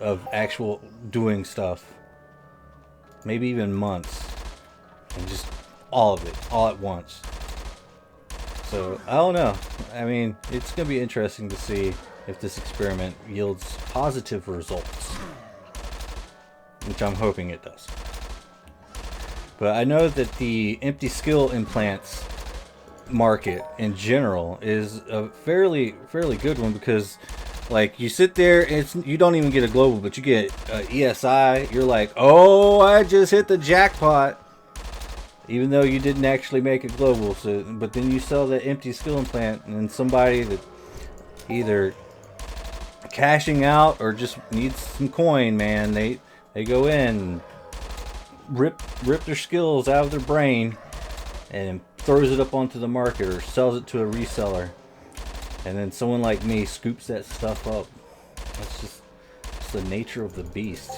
of actual doing stuff. Maybe even months. And just all of it, all at once. So, I don't know. I mean, it's going to be interesting to see if this experiment yields positive results. Which I'm hoping it does. But I know that the empty skill implants market in general is a fairly good one, because like you sit there, you don't even get a global, but you get ESI. You're like, oh, I just hit the jackpot, even though you didn't actually make a global. So, but then you sell that empty skill implant, and then somebody that either cashing out or just needs some coin, man, they go in, rip their skills out of their brain, and throws it up onto the market or sells it to a reseller. And then someone like me scoops that stuff up. That's just the nature of the beast.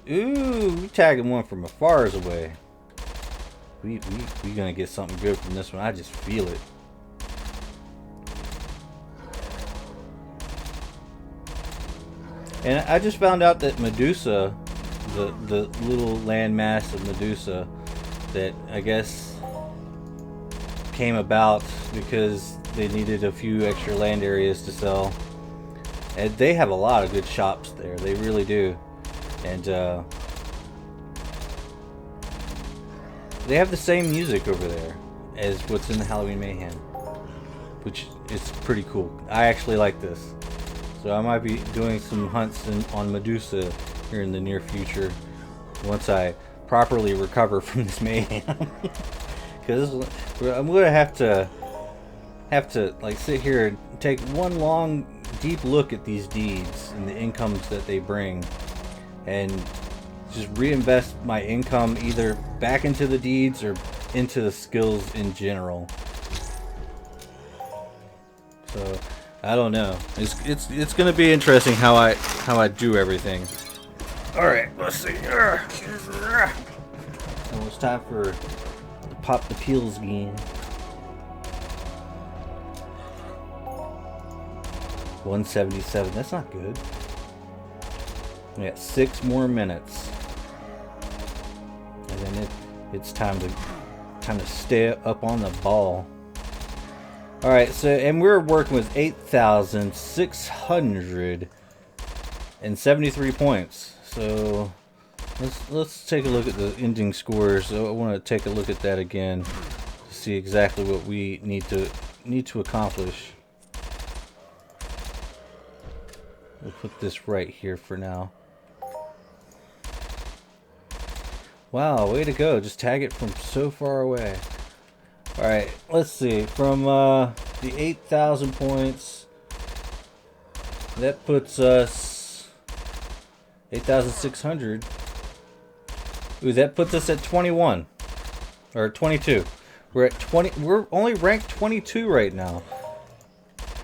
Ooh, we tagging one from afar away. We gonna get something good from this one. I just feel it. And I just found out that Medusa, the little landmass of Medusa, that I guess came about because they needed a few extra land areas to sell. And they have a lot of good shops there. They really do. And they have the same music over there as what's in the Halloween Mayhem, which is pretty cool. I actually like this. So I might be doing some hunts on Medusa here in the near future once I properly recover from this mayhem. Because I'm gonna have to like sit here and take one long deep look at these deeds and the incomes that they bring, and just reinvest my income either back into the deeds or into the skills in general. So I don't know. It's gonna be interesting how I do everything. All right, let's see. Well, it's time for pop the peels again. 177. That's not good. We got 6 more minutes, and then it's time to stay up on the ball. All right, so and we're working with 8,673 points. So let's take a look at the ending scores. I want to take a look at that again to see exactly what we need to accomplish. We'll put this right here for now. Wow, way to go. Just tag it from so far away. Alright, let's see. From the 8,000 points, that puts us 8,600. Ooh, that puts us at 21. Or 22. We're at 20. We're only ranked 22 right now.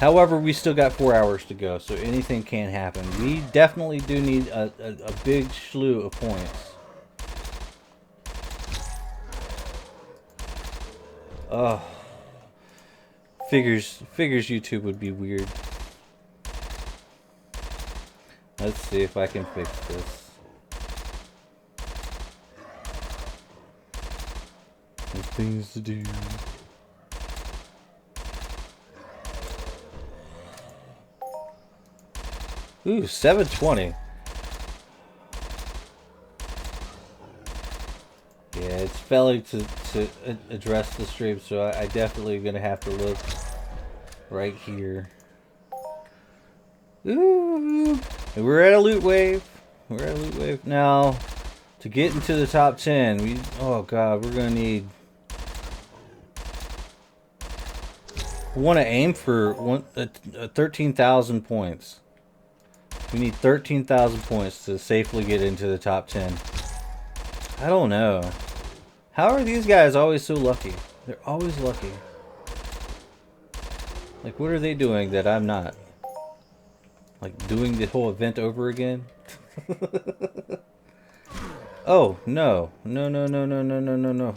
However, we still got 4 hours to go, so anything can happen. We definitely do need a big slew of points. Oh, figures YouTube would be weird. Let's see if I can fix this. There's things to do. Ooh, 720. Yeah, it's failing to address the stream, so I definitely gonna have to look right here. Ooh, and we're at a loot wave. We're at a loot wave now. To get into the top 10, oh god, we're gonna need. We want to aim for 13,000 points. We need 13,000 points to safely get into the top 10. I don't know. How are these guys always so lucky? They're always lucky. Like, what are they doing that I'm not? Like, doing the whole event over again? Oh, no. No, no, no, no, no, no, no, no.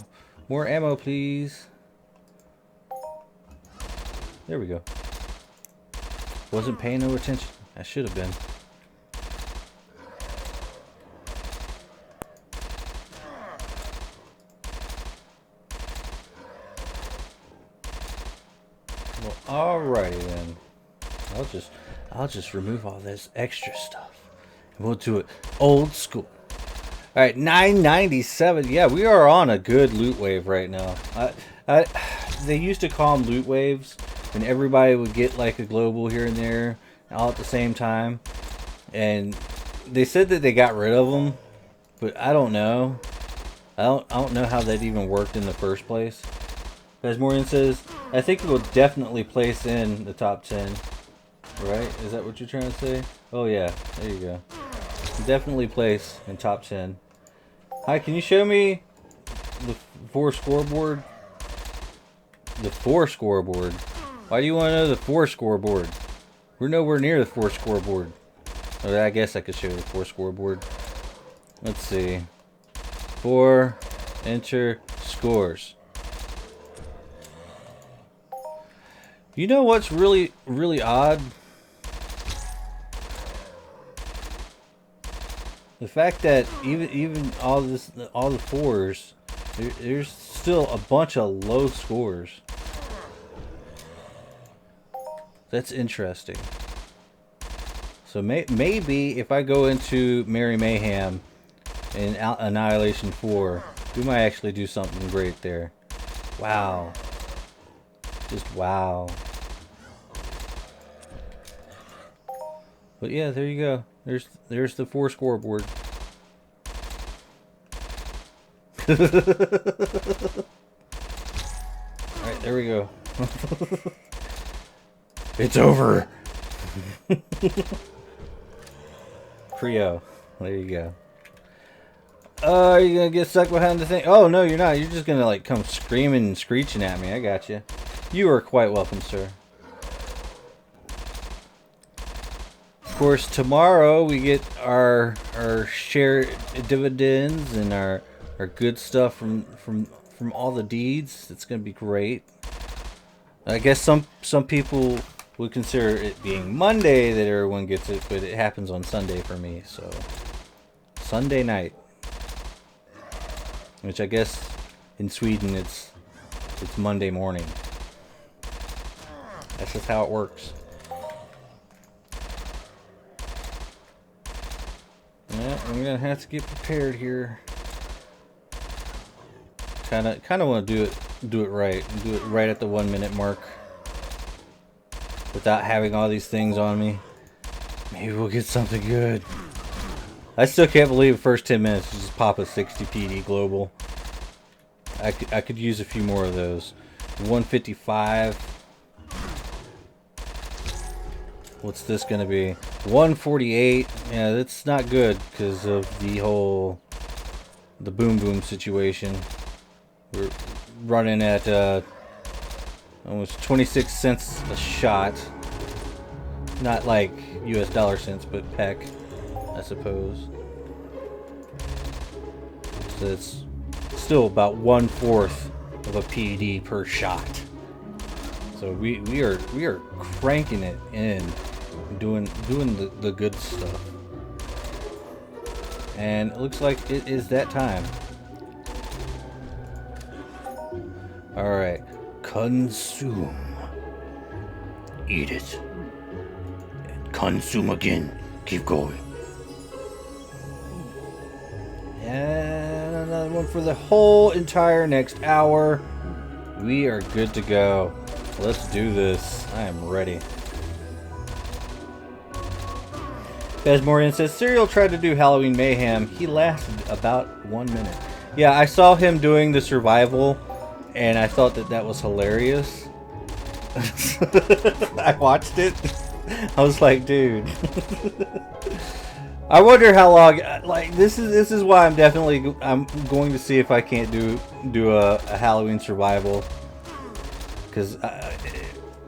More ammo, please. There we go. Wasn't paying no attention. I should have been. Well, alrighty then. I'll just remove all this extra stuff, and we'll do it old school. All right, 997. Yeah, we are on a good loot wave right now. They used to call them loot waves, and everybody would get like a global here and there, all at the same time. And they said that they got rid of them, but I don't know. I don't know how that even worked in the first place. As Morgan says, I think it will definitely place in the top 10. Right? Is that what you're trying to say? Oh yeah, there you go. Definitely place in top 10. Hi, can you show me the 4 scoreboard? The 4 scoreboard? Why do you want to know the 4 scoreboard? We're nowhere near the 4 scoreboard. Oh, I guess I could show the 4 scoreboard. Let's see. 4, enter, scores. You know what's really, really odd? The fact that even all the 4s, there's still a bunch of low scores. That's interesting. So maybe if I go into Merry Mayhem in Annihilation 4, we might actually do something great there. Wow. Just wow. But yeah, there you go. There's the 4 scoreboard. Alright, there we go. It's over. Creo. There you go. Are you gonna get stuck behind the thing? Oh no, you're not. You're just gonna like come screaming and screeching at me. I got you. You are quite welcome, sir. course, tomorrow we get our share dividends and our good stuff from all the deeds. It's gonna be great. I guess some people would consider it being Monday that everyone gets it, but it happens on Sunday for me. So Sunday night, which I guess in Sweden it's Monday morning. That's just how it works. Yeah, I'm gonna have to get prepared here. Kind of want to do it right at the 1 minute mark, without having all these things on me. Maybe we'll get something good. I still can't believe the first 10 minutes to just pop a 60 PD global. I could use a few more of those. 155. What's this gonna be? 148. Yeah, that's not good because of the boom boom situation. We're running at almost 26 cents a shot. Not like US dollar cents, but peck, I suppose. So it's still about 1/4 of a PD per shot. So we are cranking it in, doing the good stuff. And it looks like it is that time. Alright. Consume. Eat it. And consume again. Keep going. And another one for the whole entire next hour. We are good to go. Let's do this. I am ready. Besmorian says, Serial tried to do Halloween Mayhem. He lasted about 1 minute. Yeah, I saw him doing the survival, and I thought that was hilarious. I watched it. I was like, dude. I wonder how long. Like, this is why I'm going to see if I can't do a Halloween survival. Because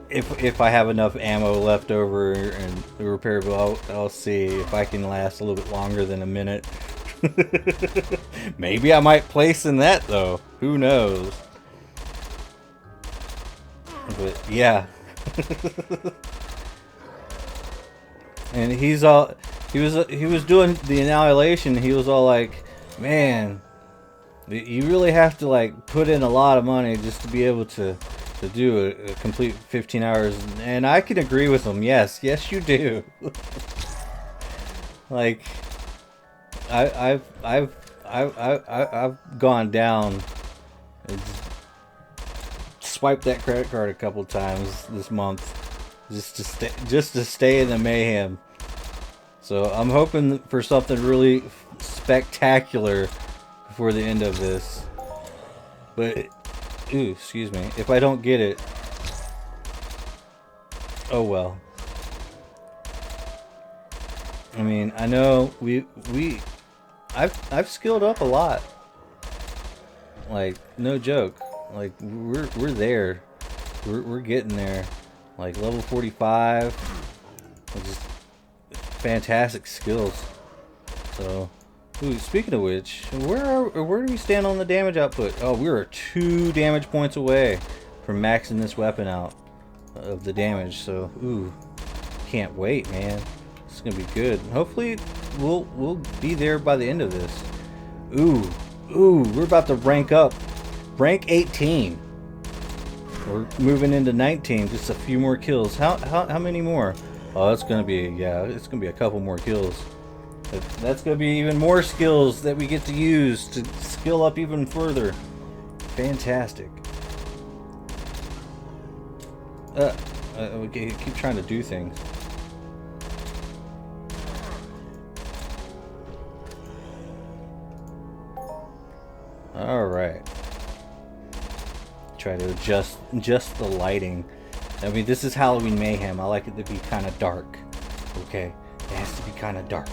if I have enough ammo left over and repairable, I'll see if I can last a little bit longer than a minute. Maybe I might place in that though. Who knows? But yeah. And he was doing the annihilation. He was all like, man, you really have to like put in a lot of money just to be able to do a complete 15 hours, and I can agree with him. Yes you do. Like I've gone down and swiped that credit card a couple times this month just to stay in the mayhem. So I'm hoping for something really spectacular before the end of this. But ooh, excuse me. If I don't get it, oh well. I mean, I know I've skilled up a lot. Like, no joke. Like, we're there. We're getting there. Like level 45. Just fantastic skills. So, ooh, speaking of which, where do we stand on the damage output? Oh, we are 2 damage points away from maxing this weapon out of the damage. So, ooh, can't wait, man. It's gonna be good. Hopefully, we'll be there by the end of this. Ooh, we're about to rank up, rank 18. We're moving into 19. Just a few more kills. How many more? Oh, it's gonna be it's gonna be a couple more kills. That's going to be even more skills that we get to use to skill up even further. Fantastic. We keep trying to do things. Alright. Try to adjust the lighting. I mean, this is Halloween Mayhem. I like it to be kind of dark. Okay? It has to be kind of dark.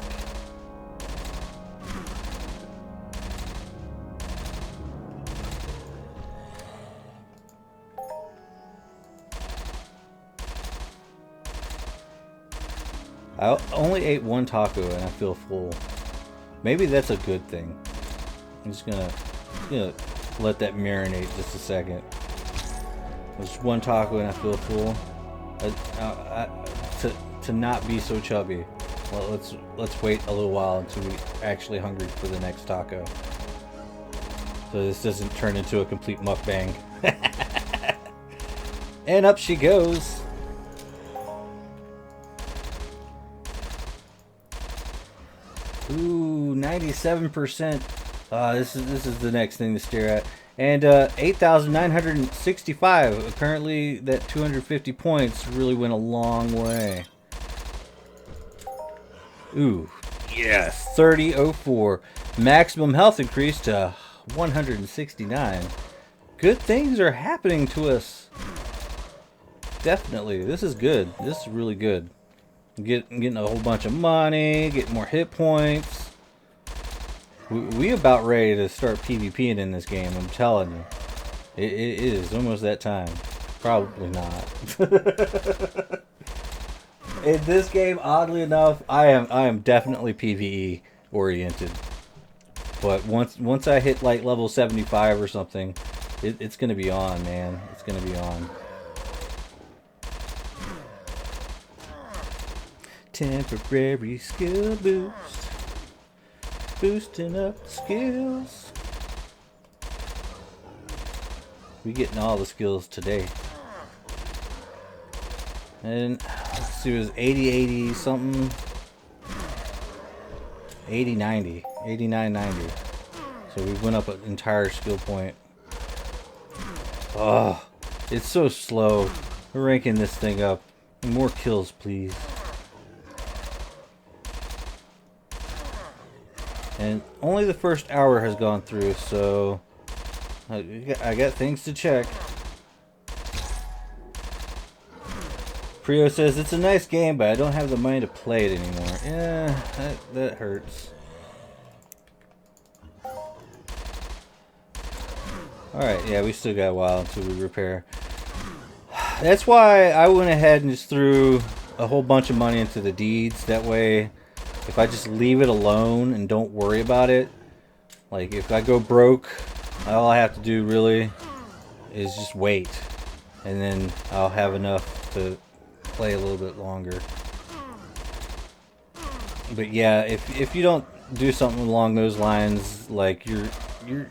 I only ate one taco and I feel full. Maybe that's a good thing. I'm just gonna let that marinate just a second. Just one taco and I feel full. To not be so chubby. Well, let's wait a little while until we're actually hungry for the next taco. So this doesn't turn into a complete mukbang. And up she goes. Ooh, 97%. This is the next thing to stare at. And 8,965. Apparently that 250 points really went a long way. Ooh, yes, 3004. Maximum health increased to 169. Good things are happening to us. Definitely, this is good. This is really good. Getting a whole bunch of money, getting more hit points. We about ready to start PvPing in this game, I'm telling you. It is almost that time. Probably not. In this game, oddly enough, I am definitely PvE oriented. But once I hit like level 75 or something, it's gonna be on, man. It's gonna be on. Temporary skill boost. Boosting up skills. We getting all the skills today. And let's see, it was 80 something. 80-90. 89-90. So we went up an entire skill point. Oh, it's so slow. We're ranking this thing up. More kills, please. And only the first hour has gone through, so I got things to check. Prio says, it's a nice game, but I don't have the money to play it anymore. Yeah, that hurts. Alright, yeah, we still got a while until we repair. That's why I went ahead and just threw a whole bunch of money into the deeds. That way, if I just leave it alone and don't worry about it, like if I go broke, all I have to do really is just wait. And then I'll have enough to play a little bit longer. But yeah, if you don't do something along those lines, like if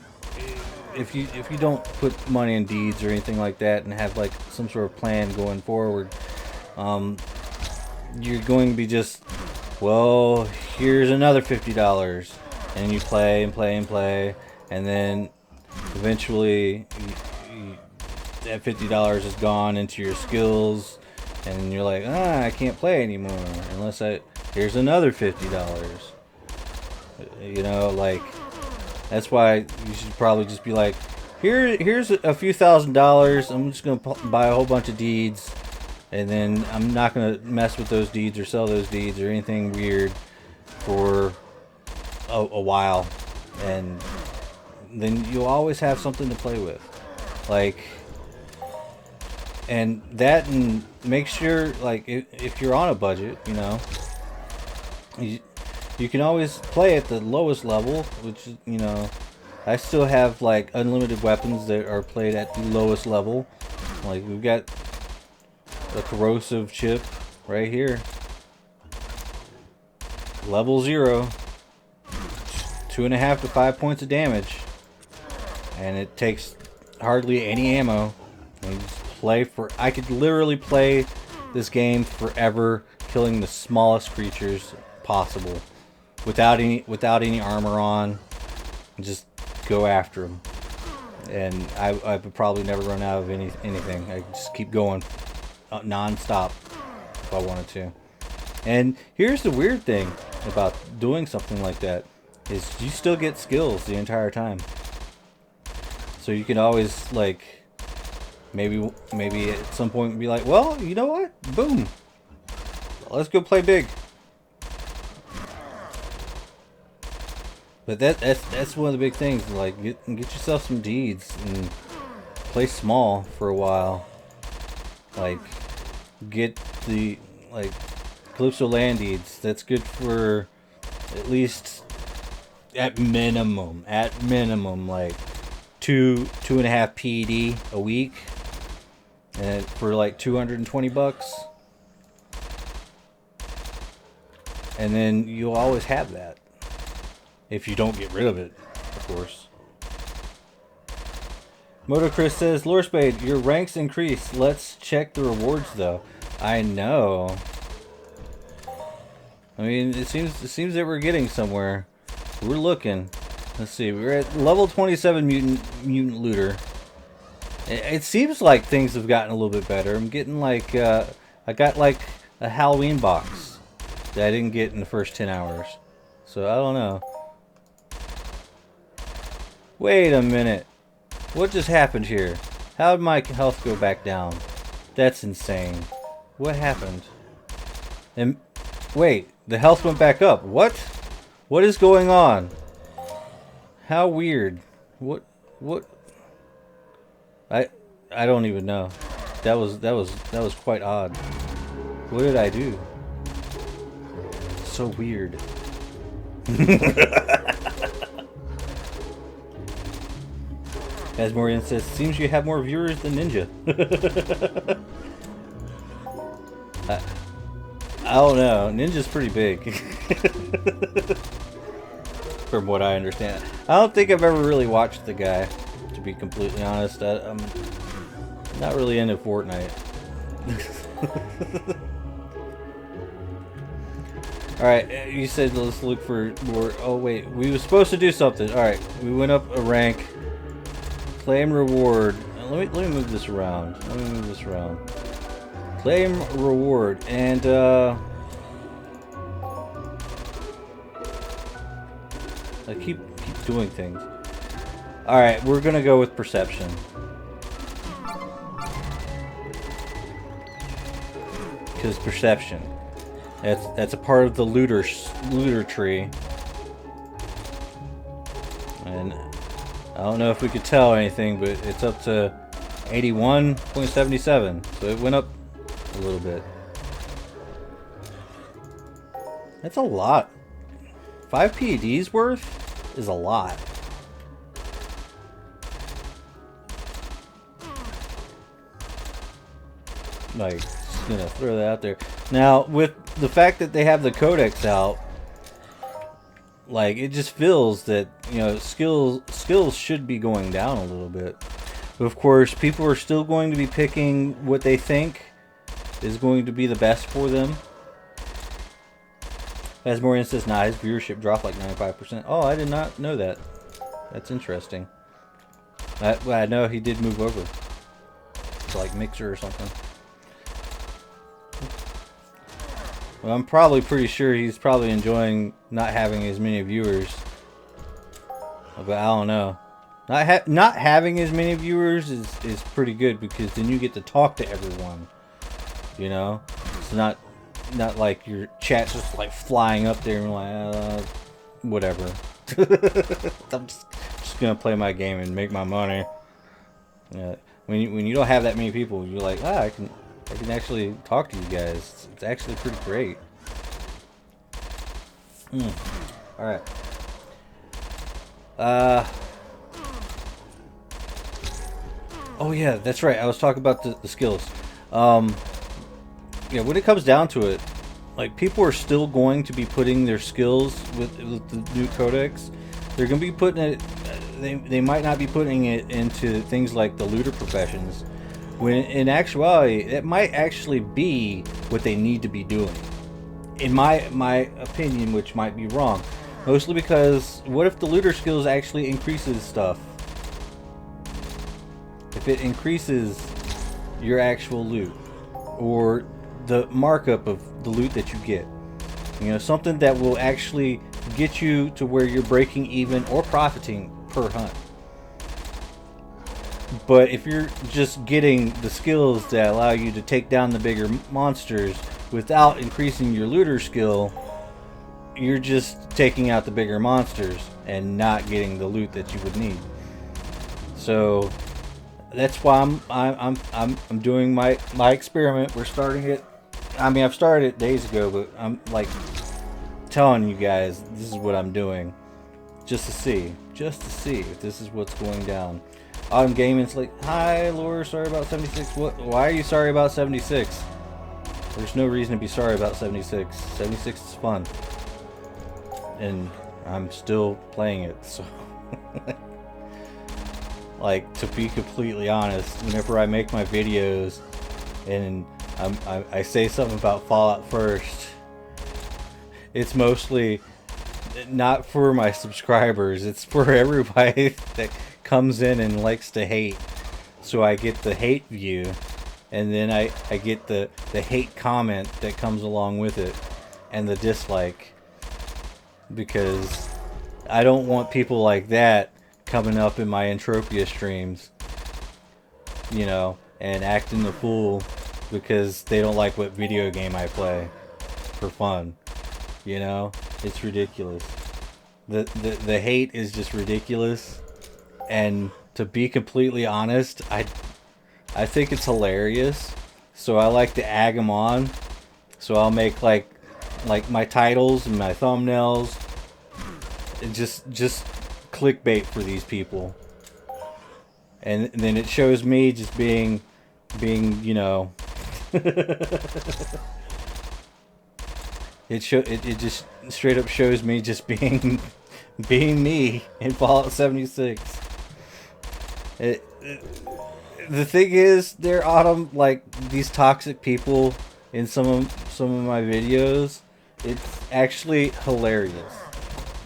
you don't put money in deeds or anything like that and have like some sort of plan going forward, you're going to be just, well, here's another $50, and you play and play and play, and then eventually that $50 is gone into your skills, and you're like, I can't play anymore unless here's another $50. You know, like, that's why you should probably just be like, here's a few $1,000s. I'm just gonna buy a whole bunch of deeds, and then I'm not gonna mess with those deeds or sell those deeds or anything weird for a while, and then you'll always have something to play with. Like, and make sure, like, if you're on a budget, you know, you can always play at the lowest level, which, you know, I still have like unlimited weapons that are played at the lowest level. Like, we've got a corrosive chip right here, level 0, 2.5 to 5 points of damage, and it takes hardly any ammo. And you just play I could literally play this game forever, killing the smallest creatures possible without any armor on, and just go after them. And I would probably never run out of anything. I just keep going non-stop if I wanted to. And here's the weird thing about doing something like that, is you still get skills the entire time. So you can always, like, maybe at some point be like, well, you know what? Boom. Let's go play big. But that's one of the big things. Like, get yourself some deeds and play small for a while. Like, get the, like, Calypso Landides. That's good for at least, at minimum, like 2.5 PED a week, and for like $220. And then you'll always have that. If you don't get rid of it, of course. Motocris says, Lorespade, your ranks increase. Let's check the rewards though. I know. I mean, it seems that we're getting somewhere. We're looking. Let's see. We're at level 27 mutant looter. It seems like things have gotten a little bit better. I'm getting like I got like a Halloween box that I didn't get in the first 10 hours. So I don't know. Wait a minute. What just happened here? How did my health go back down? That's insane. What happened? And wait, the health went back up. What? What is going on? How weird. What? I don't even know. That was quite odd. What did I do? So weird. As Morian says, seems you have more viewers than Ninja. I don't know. Ninja's pretty big. From what I understand. I don't think I've ever really watched the guy, to be completely honest. I'm not really into Fortnite. Alright, you said let's look for more. Oh wait, we were supposed to do something. Alright, we went up a rank. Claim reward. Let me move this around. Claim reward, and I keep doing things. Alright, we're gonna go with perception. Because perception. That's a part of the looter tree. And I don't know if we could tell anything, but it's up to 81.77. So it went up a little bit. That's a lot. 5 PEDs worth is a lot. Like, just gonna throw that out there. Now, with the fact that they have the codex out, like, it just feels that, you know, skills should be going down a little bit. But of course, people are still going to be picking what they think is going to be the best for them. As Morian says, nah, his viewership dropped like 95%. Oh, I did not know that. That's interesting. I know he did move over to like Mixer or something. Well, I'm probably pretty sure he's probably enjoying not having as many viewers. But I don't know. Not having as many viewers is pretty good, because then you get to talk to everyone. You know? It's not like your chat's just like flying up there and like, whatever. I'm just gonna play my game and make my money. When you don't have that many people, you're like, I can actually talk to you guys. It's actually pretty great. Alright. Oh yeah, that's right. I was talking about the skills. Yeah, when it comes down to it, like, people are still going to be putting their skills with the new codex. They're going to be putting it. They might not be putting it into things like the looter professions, when in actuality it might actually be what they need to be doing, in my opinion, which might be wrong. Mostly because, what if the looter skills actually increases stuff? If it increases your actual loot, or the markup of the loot that you get, you know, something that will actually get you to where you're breaking even or profiting per hunt. But if you're just getting the skills that allow you to take down the bigger monsters without increasing your looter skill, you're just taking out the bigger monsters and not getting the loot that you would need. So that's why I'm doing my experiment. We're starting it I mean, I've started it days ago, but I'm like telling you guys this is what I'm doing, just to see if this is what's going down. Autumn Gaming's like, hi, Laura, sorry about 76. What? Why are you sorry about 76? There's no reason to be sorry about 76. 76 is fun, and I'm still playing it. So, like, to be completely honest, whenever I make my videos and I say something about Fallout First, it's mostly not for my subscribers. It's for everybody that comes in and likes to hate. So I get the hate view, and then I get the hate comment that comes along with it, and the dislike, because I don't want people like that coming up in my Entropia streams, you know, and acting the fool because they don't like what video game I play for fun. You know, it's ridiculous. The hate is just ridiculous, and to be completely honest, I think it's hilarious. So I like to egg them on. So I'll make like my titles and my thumbnails, and just clickbait for these people, and then it shows me just being you know. It just straight up shows me just being me in Fallout 76. The thing is, there Autumn, like these toxic people in some of my videos, it's actually hilarious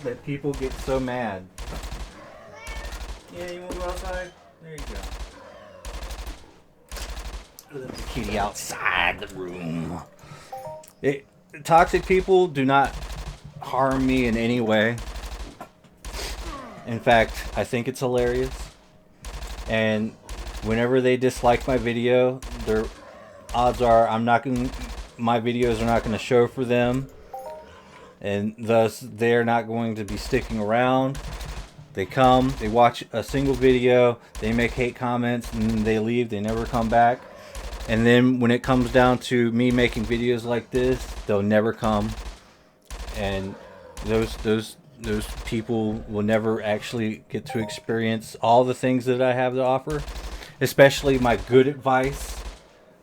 that people get so mad. Yeah, you want to go outside? There you go. Let the kitty outside the room. Toxic people do not harm me in any way. In fact, I think it's hilarious. And whenever they dislike my video, their odds are my videos are not going to show for them, and thus they're not going to be sticking around. They come, they watch a single video, they make hate comments, and then they leave. They never come back. And then when it comes down to me making videos like this, they'll never come. And those people will never actually get to experience all the things that I have to offer, especially my good advice.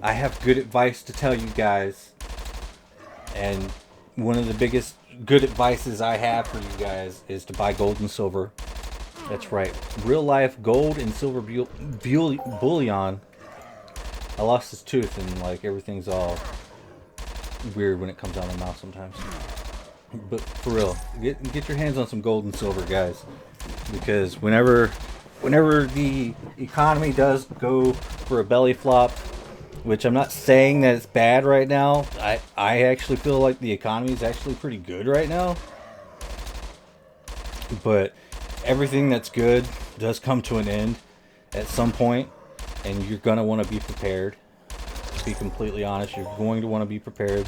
I have good advice to tell you guys, and one of the biggest good advices I have for you guys is to buy gold and silver. That's right, real life gold and silver bullion. I lost his tooth, and like everything's all weird when it comes out of my mouth sometimes. But for real, get your hands on some gold and silver, guys, because whenever the economy does go for a belly flop, which I'm not saying that it's bad right now, I actually feel like the economy is actually pretty good right now. But everything that's good does come to an end at some point, and you're gonna want to be prepared. To be completely honest, you're going to want to be prepared.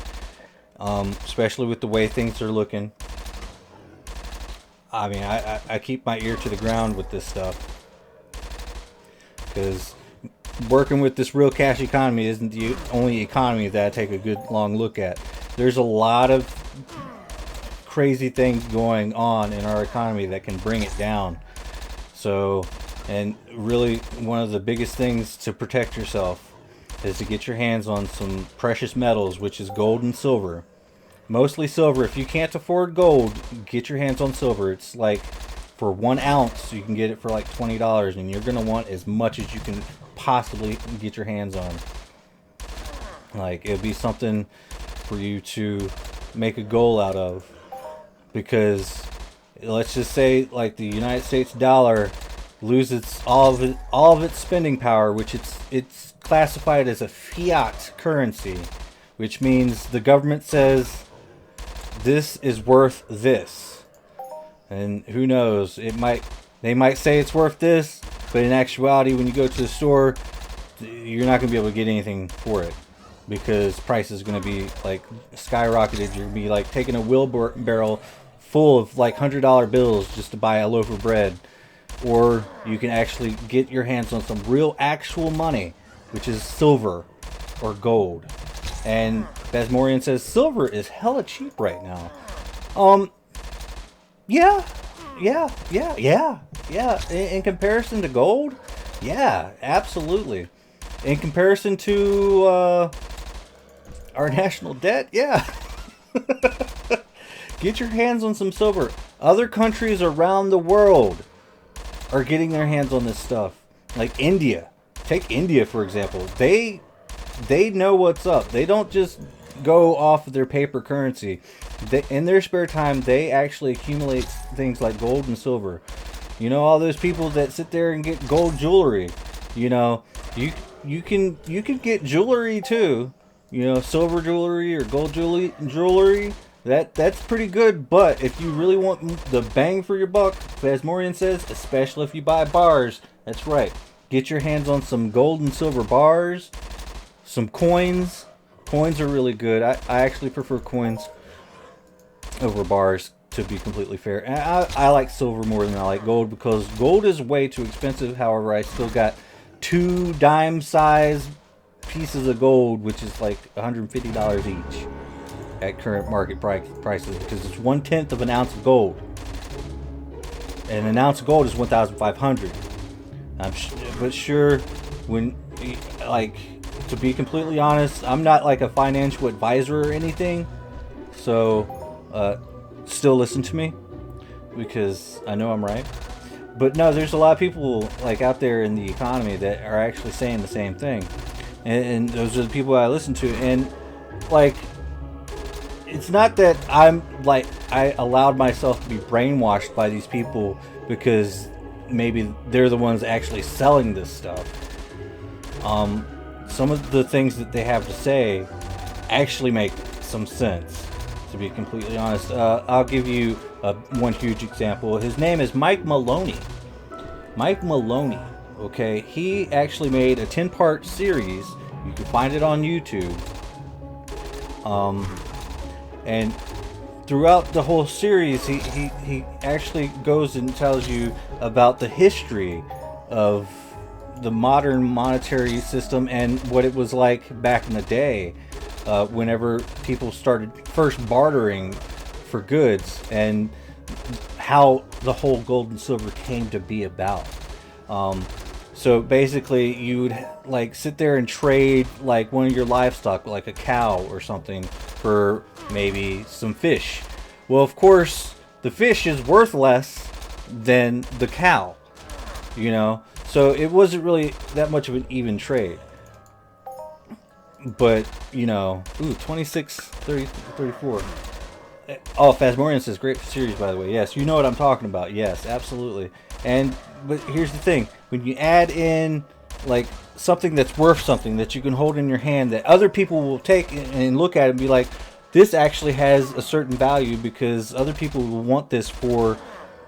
Especially with the way things are looking. I mean, I keep my ear to the ground with this stuff, because working with this real cash economy isn't the only economy that I take a good long look at. There's a lot of crazy things going on in our economy that can bring it down. So, and really one of the biggest things to protect yourself is to get your hands on some precious metals, which is gold and silver. Mostly silver. If you can't afford gold, get your hands on silver. It's like for 1 ounce you can get it for like $20, and you're gonna want as much as you can possibly get your hands on. Like, it'll be something for you to make a goal out of, because let's just say like the United States dollar loses all of its spending power, which it's classified as a fiat currency, which means the government says this is worth this, and who knows, they might say it's worth this, but in actuality, when you go to the store, you're not going to be able to get anything for it, because price is going to be like skyrocketed. You're going to be like taking a wheelbarrow full of like $100 bills just to buy a loaf of bread. Or you can actually get your hands on some real actual money, which is silver or gold. And Phasmorian says silver is hella cheap right now. Yeah, yeah. In comparison to gold, yeah, absolutely. In comparison to our national debt, yeah. Get your hands on some silver. Other countries around the world are getting their hands on this stuff. Like India. Take India, for example. They know what's up. They don't just go off of their paper currency. In their spare time, they actually accumulate things like gold and silver. You know, all those people that sit there and get gold jewelry. You know, you can get jewelry too. You know, silver jewelry or gold jewelry. That's pretty good, but if you really want the bang for your buck, Phasmorian says, especially if you buy bars, that's right. Get your hands on some gold and silver bars, some coins. Coins are really good. I actually prefer coins over bars, to be completely fair. And I like silver more than I like gold because gold is way too expensive. However, I still got 2 dime-sized pieces of gold, which is like $150 each. At current market prices, because it's 1/10 of an ounce of gold, and an ounce of gold is 1,500. But sure, when like, to be completely honest, I'm not like a financial advisor or anything, so still listen to me because I know I'm right. But no, there's a lot of people like out there in the economy that are actually saying the same thing, and those are the people I listen to, and like. It's not that I'm like I allowed myself to be brainwashed by these people because maybe they're the ones actually selling this stuff. Some of the things that they have to say actually make some sense, to be completely honest. I'll give you one huge example. His name is Mike Maloney. Mike Maloney, okay? He actually made a 10-part series. You can find it on YouTube. And throughout the whole series, he actually goes and tells you about the history of the modern monetary system and what it was like back in the day, whenever people started first bartering for goods, and how the whole gold and silver came to be about. So basically, you would like sit there and trade like one of your livestock, like a cow or something, for maybe some fish. Well, of course, the fish is worth less than the cow, you know? So it wasn't really that much of an even trade. But, you know, 26, 30, 34. Oh, Phasmorian says, great series, by the way. Yes, you know what I'm talking about. Yes, absolutely. But here's the thing. When you add in, like, something that's worth something that you can hold in your hand that other people will take and look at it and be like, this actually has a certain value because other people will want this for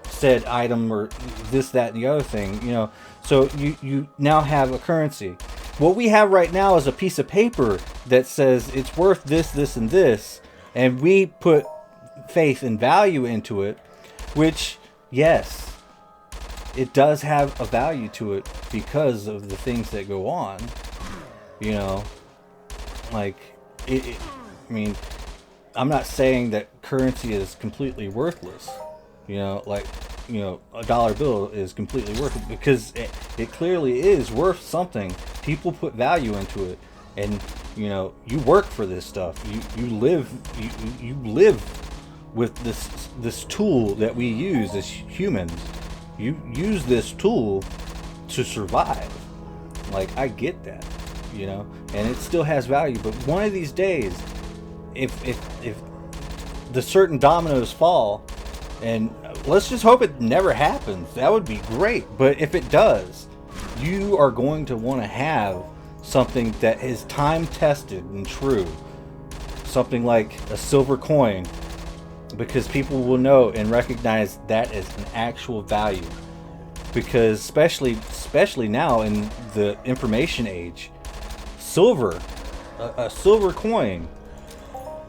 said item or this, that, and the other thing, you know. So you now have a currency. What we have right now is a piece of paper that says it's worth this, this, and this, and we put faith and value into it, which, yes, it does have a value to it because of the things that go on, you know. Like, I mean, I'm not saying that currency is completely worthless, you know, like, you know, a dollar bill is completely worth it, because it clearly is worth something. People put value into it, and, you know, you work for this stuff. You live with this tool that we use as humans. You use this tool to survive. Like, I get that, you know, and it still has value. But one of these days, if the certain dominoes fall, and let's just hope it never happens, that would be great. But if it does, you are going to want to have something that is time tested and true, something like a silver coin, because people will know and recognize that as an actual value. Because especially now in the information age, silver, a silver coin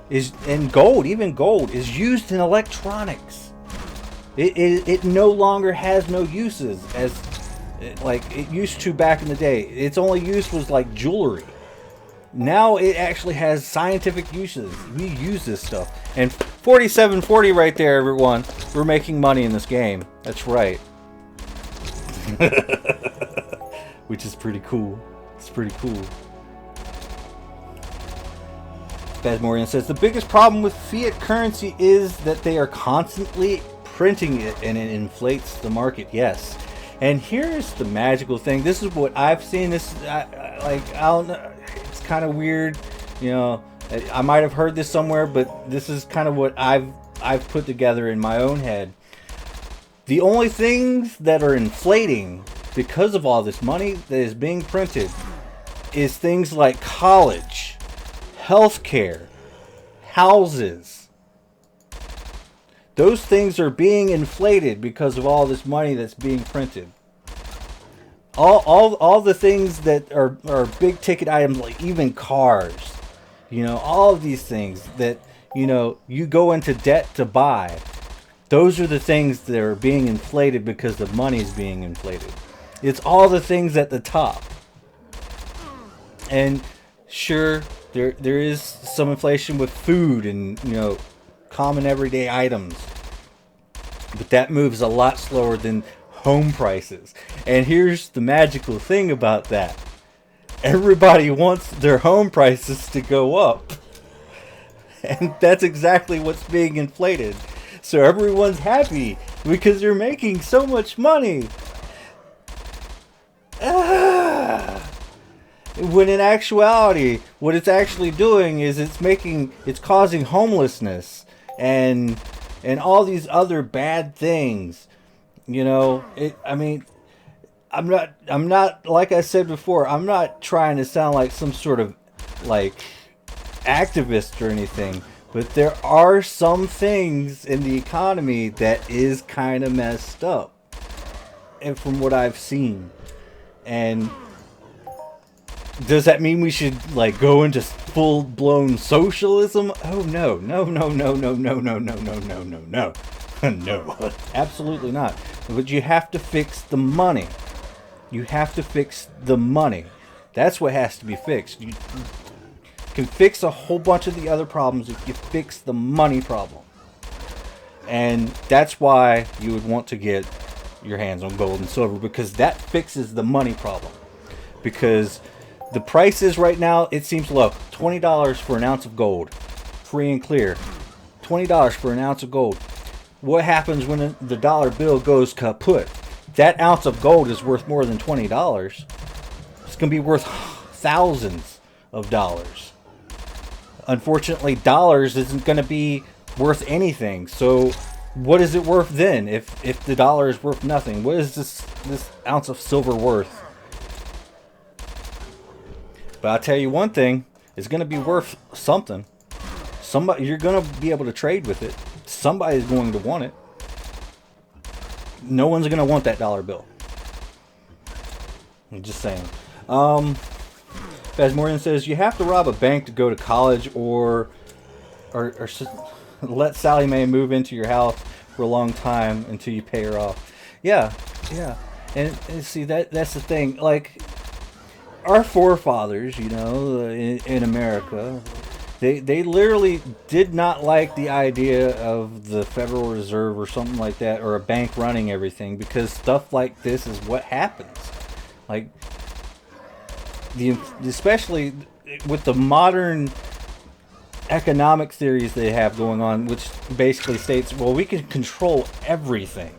is, and gold, even gold, is used in electronics. It no longer has no uses as like it used to back in the day. Its only use was like jewelry. Now it actually has scientific uses. We use this stuff. And 4740 right there, everyone. We're making money in this game. That's right. Which is pretty cool. It's pretty cool. Basmorian says, the biggest problem with fiat currency is that they are constantly printing it and it inflates the market. Yes. And here's the magical thing. This is what I've seen. I don't know. It's kind of weird. You know, I might have heard this somewhere, but this is kind of what I've put together in my own head. The only things that are inflating because of all this money that is being printed is things like college, healthcare, houses. Those things are being inflated because of all this money that's being printed. All the things that are big ticket items, like even cars, you know, all of these things that, you know, you go into debt to buy. Those are the things that are being inflated because the money is being inflated. It's all the things at the top. And sure, there is some inflation with food and, you know, common everyday items. But that moves a lot slower than home prices. And here's the magical thing about that. Everybody wants their home prices to go up. And that's exactly what's being inflated. So everyone's happy because they're making so much money. When in actuality, what it's actually doing is it's causing homelessness and all these other bad things. You know, I'm not like I said before, I'm not trying to sound like some sort of like activist or anything, but there are some things in the economy that is kind of messed up, and from what I've seen. And does that mean we should like go into full-blown socialism? Oh no, no, no, no, no, no, no, no, no, no, no, no. No, absolutely not. But you have to fix the money. You have to fix the money. That's what has to be fixed. You can fix a whole bunch of the other problems if you fix the money problem. And that's why you would want to get your hands on gold and silver, because that fixes the money problem. Because the prices right now, it seems low. $20 for an ounce of gold. Free and clear. $20 for an ounce of gold. What happens when the dollar bill goes kaput? That ounce of gold is worth more than $20. It's going to be worth thousands of dollars. Unfortunately, dollars isn't going to be worth anything. So what is it worth then if the dollar is worth nothing? What is this ounce of silver worth? But I'll tell you one thing, it's going to be worth something. You're going to be able to trade with it. Somebody's going to want it. No one's going to want that dollar bill. I'm just saying. Basmorian says, you have to rob a bank to go to college or let Sally Mae move into your house for a long time until you pay her off. Yeah. And see, that's the thing. Like, our forefathers, you know, in America, they literally did not like the idea of the Federal Reserve or something like that, or a bank running everything, because stuff like this is what happens. Like, especially with the modern economic theories they have going on, which basically states, well, we can control everything.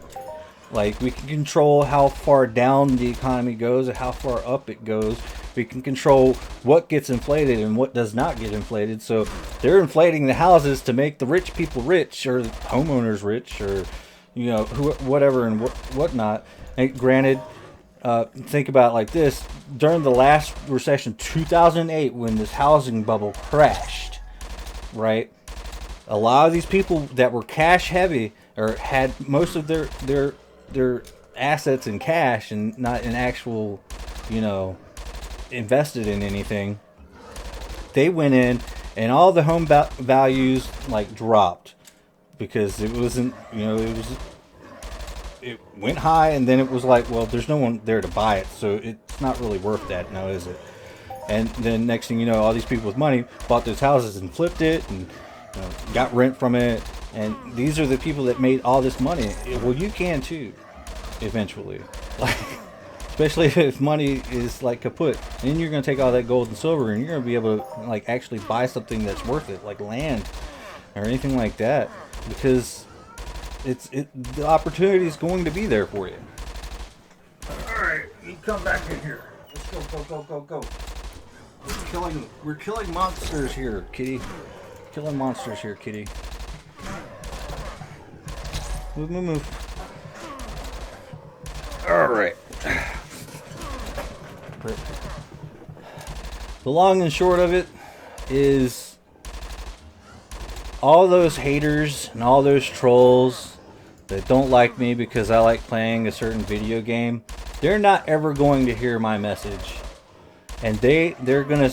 Like, we can control how far down the economy goes and how far up it goes. We can control what gets inflated and what does not get inflated. So they're inflating the houses to make the rich people rich, or homeowners rich, or, you know, whatever and whatnot. And granted, think about it like this. During the last recession, 2008, when this housing bubble crashed, right? A lot of these people that were cash heavy, or had most of their assets in cash and not in actual, you know, invested in anything, they went in and all the home values like dropped, because it wasn't, you know, it went high, and then it was like, well, there's no one there to buy it, so it's not really worth that now, is it? And then next thing you know, all these people with money bought those houses and flipped it and got rent from it. And these are the people that made all this money. Well, you can too, eventually. Like, especially if money is like kaput. And then you're going to take all that gold and silver and you're going to be able to like actually buy something that's worth it, like land or anything like that, because the opportunity is going to be there for you. All right, you come back in here. Let's go. We're killing monsters here, kitty. Killing monsters here, kitty. Move. All right. The long and short of it is, all those haters and all those trolls that don't like me because I like playing a certain video game, they're not ever going to hear my message, and they're gonna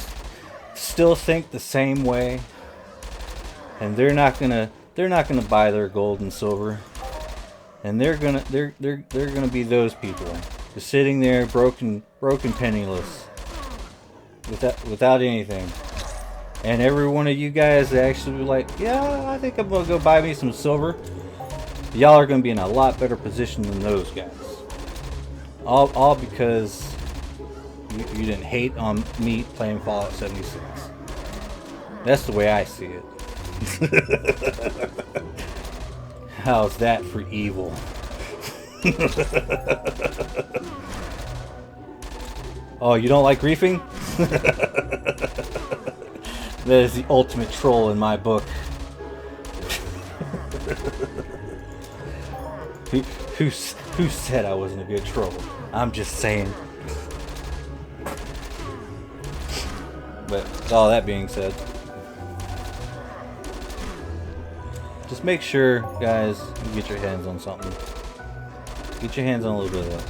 still think the same way, and they're not gonna buy their gold and silver, and they're gonna be those people just sitting there broken penniless without anything. And every one of you guys actually be like, yeah, I think I'm gonna go buy me some silver. Y'all are gonna be in a lot better position than those guys. All because you didn't hate on me playing Fallout 76. That's the way I see it. How's that for evil? Oh, you don't like griefing? That is the ultimate troll in my book. Who said I wasn't a good troll? I'm just saying. But with all that being said, just make sure, guys, you get your hands on something. Get your hands on a little bit of that.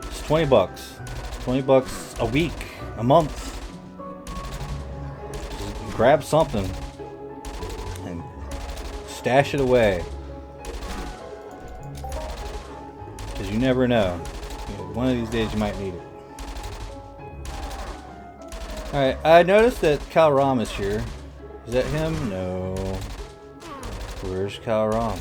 It's $20. $20 a week, a month. Just grab something and stash it away. Because you never know. One of these days you might need it. Alright, I noticed that Kal Ram is here. Is that him? No. Where's Kal Ram?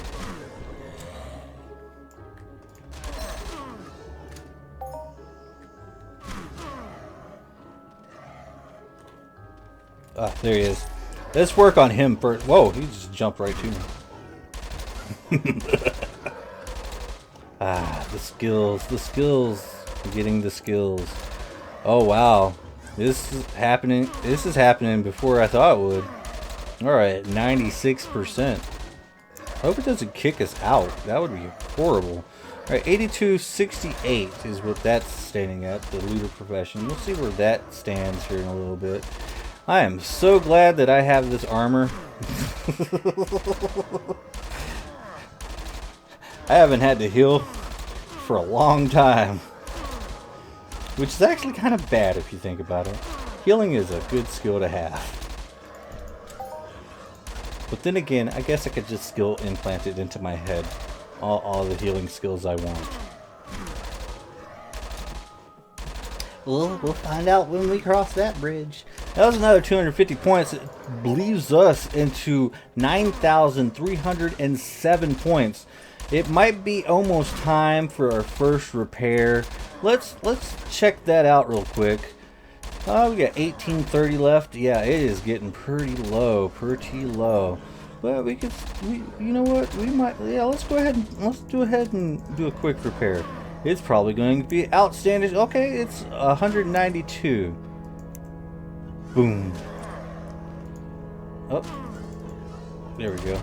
Ah, there he is. Let's work on him first. Whoa, he just jumped right to me. Ah, the skills. I'm getting the skills. Oh, wow. This is happening before I thought it would. Alright, 96%. I hope it doesn't kick us out. That would be horrible. Alright, 8268 is what that's standing at, the looter profession. We'll see where that stands here in a little bit. I am so glad that I have this armor. I haven't had to heal for a long time. Which is actually kind of bad if you think about it. Healing is a good skill to have. But then again, I guess I could just skill implant it into my head. All the healing skills I want. Well, we'll find out when we cross that bridge. That was another 250 points. It leaves us into 9,307 points. It might be almost time for our first repair. Let's check that out real quick. We got 1830 left. Yeah, it is getting pretty low. But you know what? We might. Yeah, let's go ahead and do a quick repair. It's probably going to be outstanding. Okay, it's 192. Boom. Oh, there we go.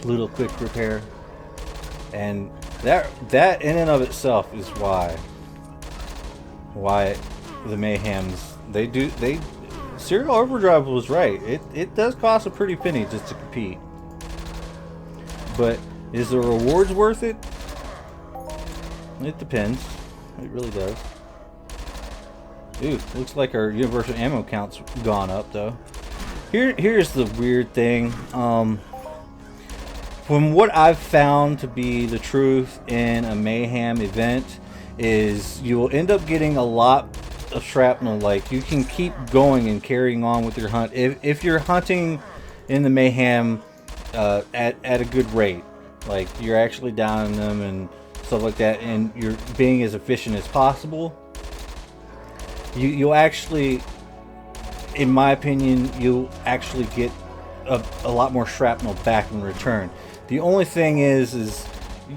Little quick repair, and that in and of itself is why the Mayhems Serial Overdrive was right. It does cost a pretty penny just to compete, but is the rewards worth it? It depends. It really does. Ooh, looks like our universal ammo count's gone up though. Here's the weird thing. From what I've found to be the truth in a Mayhem event is you will end up getting a lot of shrapnel. Like, you can keep going and carrying on with your hunt if you're hunting in the Mayhem at a good rate. Like, you're actually downing them and stuff like that, and you're being as efficient as possible. You'll actually, in my opinion, you'll actually get a lot more shrapnel back in return. The only thing is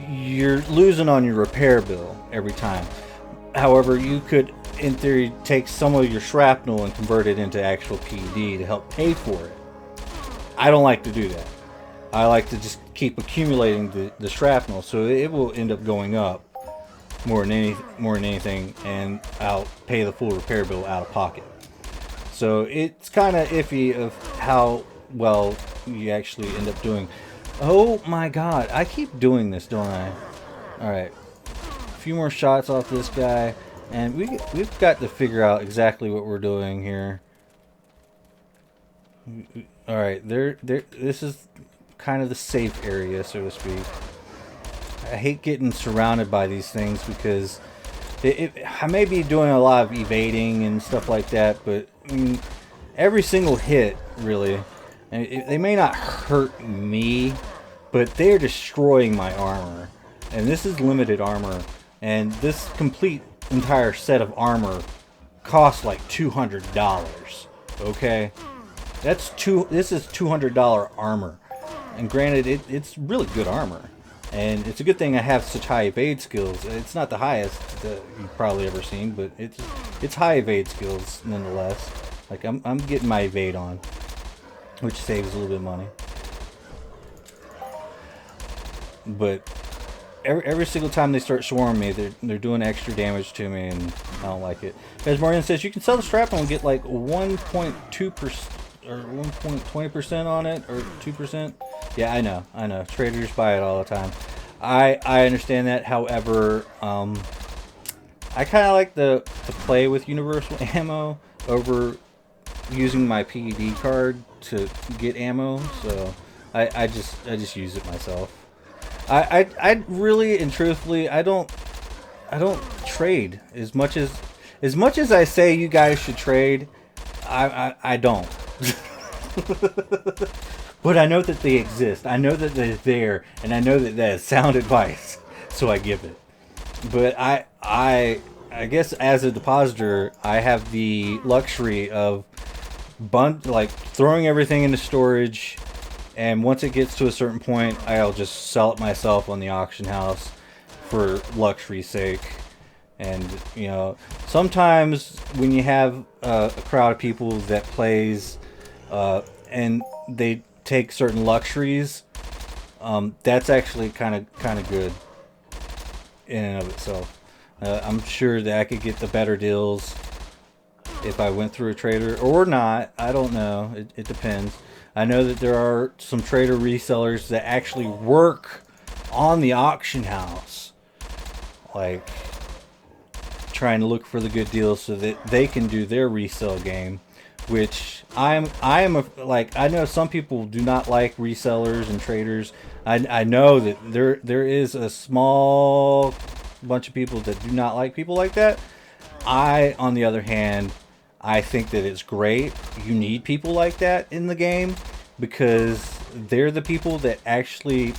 you're losing on your repair bill every time. However, you could, in theory, take some of your shrapnel and convert it into actual PED to help pay for it. I don't like to do that. I like to just keep accumulating the shrapnel, so it will end up going up more than anything, and I'll pay the full repair bill out of pocket. So it's kind of iffy of how well you actually end up doing. Oh my god, I keep doing this, don't I? Alright. A few more shots off this guy, and we've got to figure out exactly what we're doing here. Alright, this is kind of the safe area, so to speak. I hate getting surrounded by these things because I may be doing a lot of evading and stuff like that, but I mean, every single hit, really, they may not hurt me, but they're destroying my armor. And this is limited armor, and this complete entire set of armor costs like $200. Okay, this is $200 armor, and granted, it's really good armor. And it's a good thing I have such high evade skills. It's not the highest that you've probably ever seen, but it's high evade skills nonetheless. Like, I'm getting my evade on, which saves a little bit of money. But every single time they start swarming me, they're doing extra damage to me, and I don't like it. As Marian says, you can sell the shrapnel and get like 1.2% or 1.20% on it, or 2%. Yeah, I know. Traders buy it all the time. I understand that. However, I kind of like to play with universal ammo over using my PED card to get ammo. So I just use it myself. I really and truthfully, I don't trade as much as I say you guys should trade. I don't. But I know that they exist. I know that they're there, and I know that that is sound advice, so I give it. But I guess as a depositor, I have the luxury of throwing everything into storage, and once it gets to a certain point, I'll just sell it myself on the auction house for luxury's sake. And you know, sometimes when you have a crowd of people that plays, and they take certain luxuries, that's actually kind of good in and of itself. I'm sure that I could get the better deals if I went through a trader or not. I don't know. It depends. I know that there are some trader resellers that actually work on the auction house, like trying to look for the good deals so that they can do their resale game. Which I know some people do not like resellers and traders. I know that there is a small bunch of people that do not like people like that. On the other hand, I think that it's great. You need people like that in the game because they're the people that actually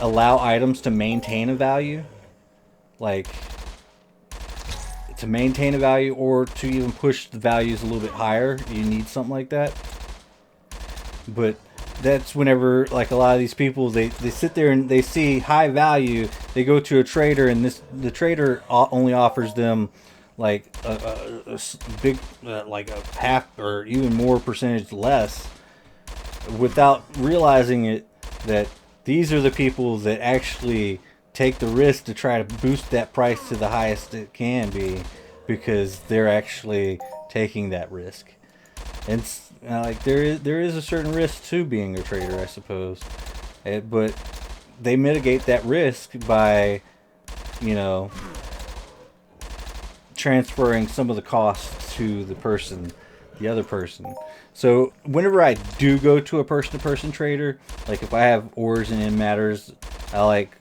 allow items to maintain a value. Like, to maintain a value or to even push the values a little bit higher, you need something like that. But that's whenever, like, a lot of these people, they sit there and they see high value, they go to a trader, and the trader only offers them like a big like a half or even more percentage less, without realizing it, that these are the people that actually take the risk to try to boost that price to the highest it can be, because they're actually taking that risk. And like, there is a certain risk to being a trader, I suppose, but they mitigate that risk by, you know, transferring some of the costs to the other person. So whenever I do go to a person-to-person trader, like if I have ores and in matters, I like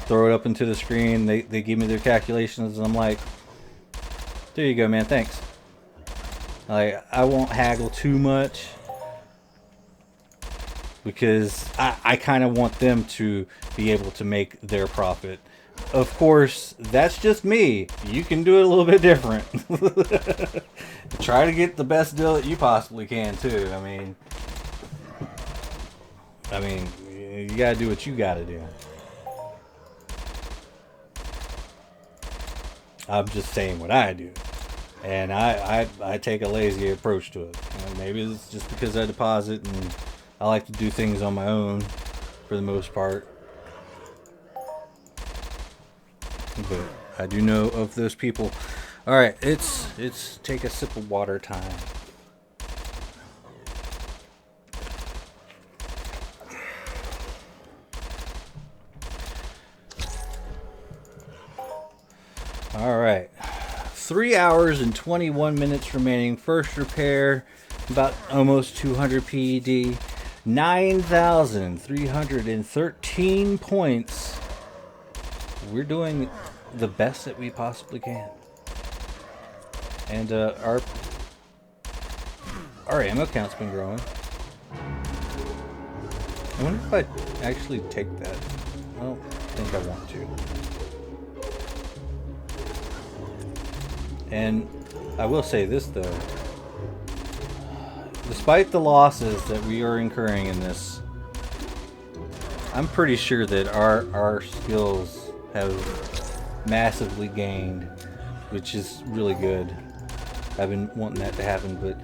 throw it up into the screen. They give me their calculations, and I'm like, There you go, man. Thanks. Like, I won't haggle too much because I kind of want them to be able to make their profit. Of course, that's just me. You can do it a little bit different. Try to get the best deal that you possibly can too. I mean, you gotta do what you gotta do. I'm just saying what I do. And I take a lazy approach to it. You know, maybe it's just because I deposit and I like to do things on my own for the most part. But I do know of those people. Alright, it's take a sip of water time. Alright. 3 hours and 21 minutes remaining. First repair, about almost 200 PED. 9,313 points. We're doing the best that we possibly can. And our ammo count's been growing. I wonder if I actually take that. I don't think I want to. And I will say this though. Despite the losses that we are incurring in this, I'm pretty sure that our skills have massively gained, which is really good. I've been wanting that to happen, but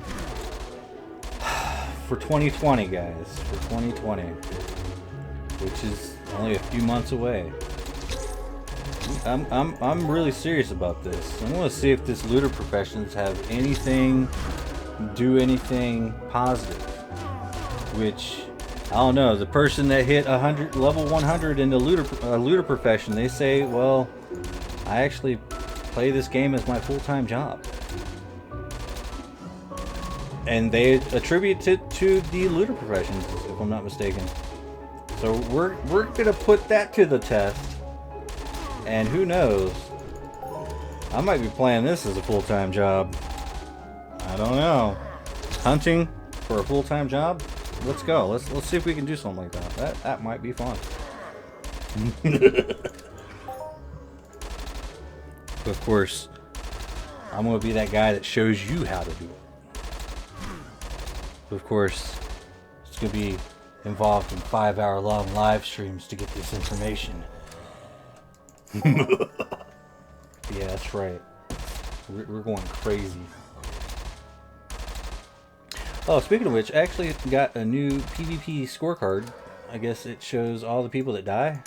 for 2020, guys, for 2020, which is only a few months away, I'm really serious about this. I want to see if this looter professions have anything positive. Which I don't know. The person that hit level 100 in the looter profession, they say, well, I actually play this game as my full-time job. And they attribute it to the looter professions, if I'm not mistaken. So we're gonna put that to the test. And who knows? I might be playing this as a full-time job. I don't know. Hunting for a full-time job? Let's go. Let's see if we can do something like that. That might be fun. Of course, I'm gonna be that guy that shows you how to do it. Of course, it's gonna be involved in 5-hour-long live streams to get this information. Yeah, that's right. We're going crazy. Oh, speaking of which, I actually got a new PvP scorecard. I guess it shows all the people that die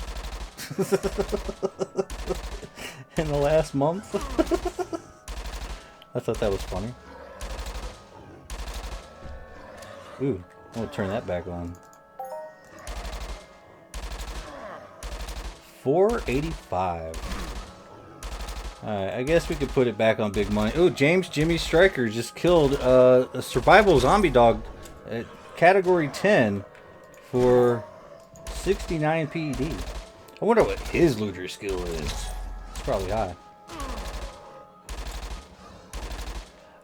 in the last month. I thought that was funny. Ooh, I'm gonna turn that back on. 485. Alright, I guess we could put it back on big money. Oh, James Jimmy Stryker just killed a survival zombie dog at category 10 for 69 PED. I wonder what his looter skill is. It's probably high.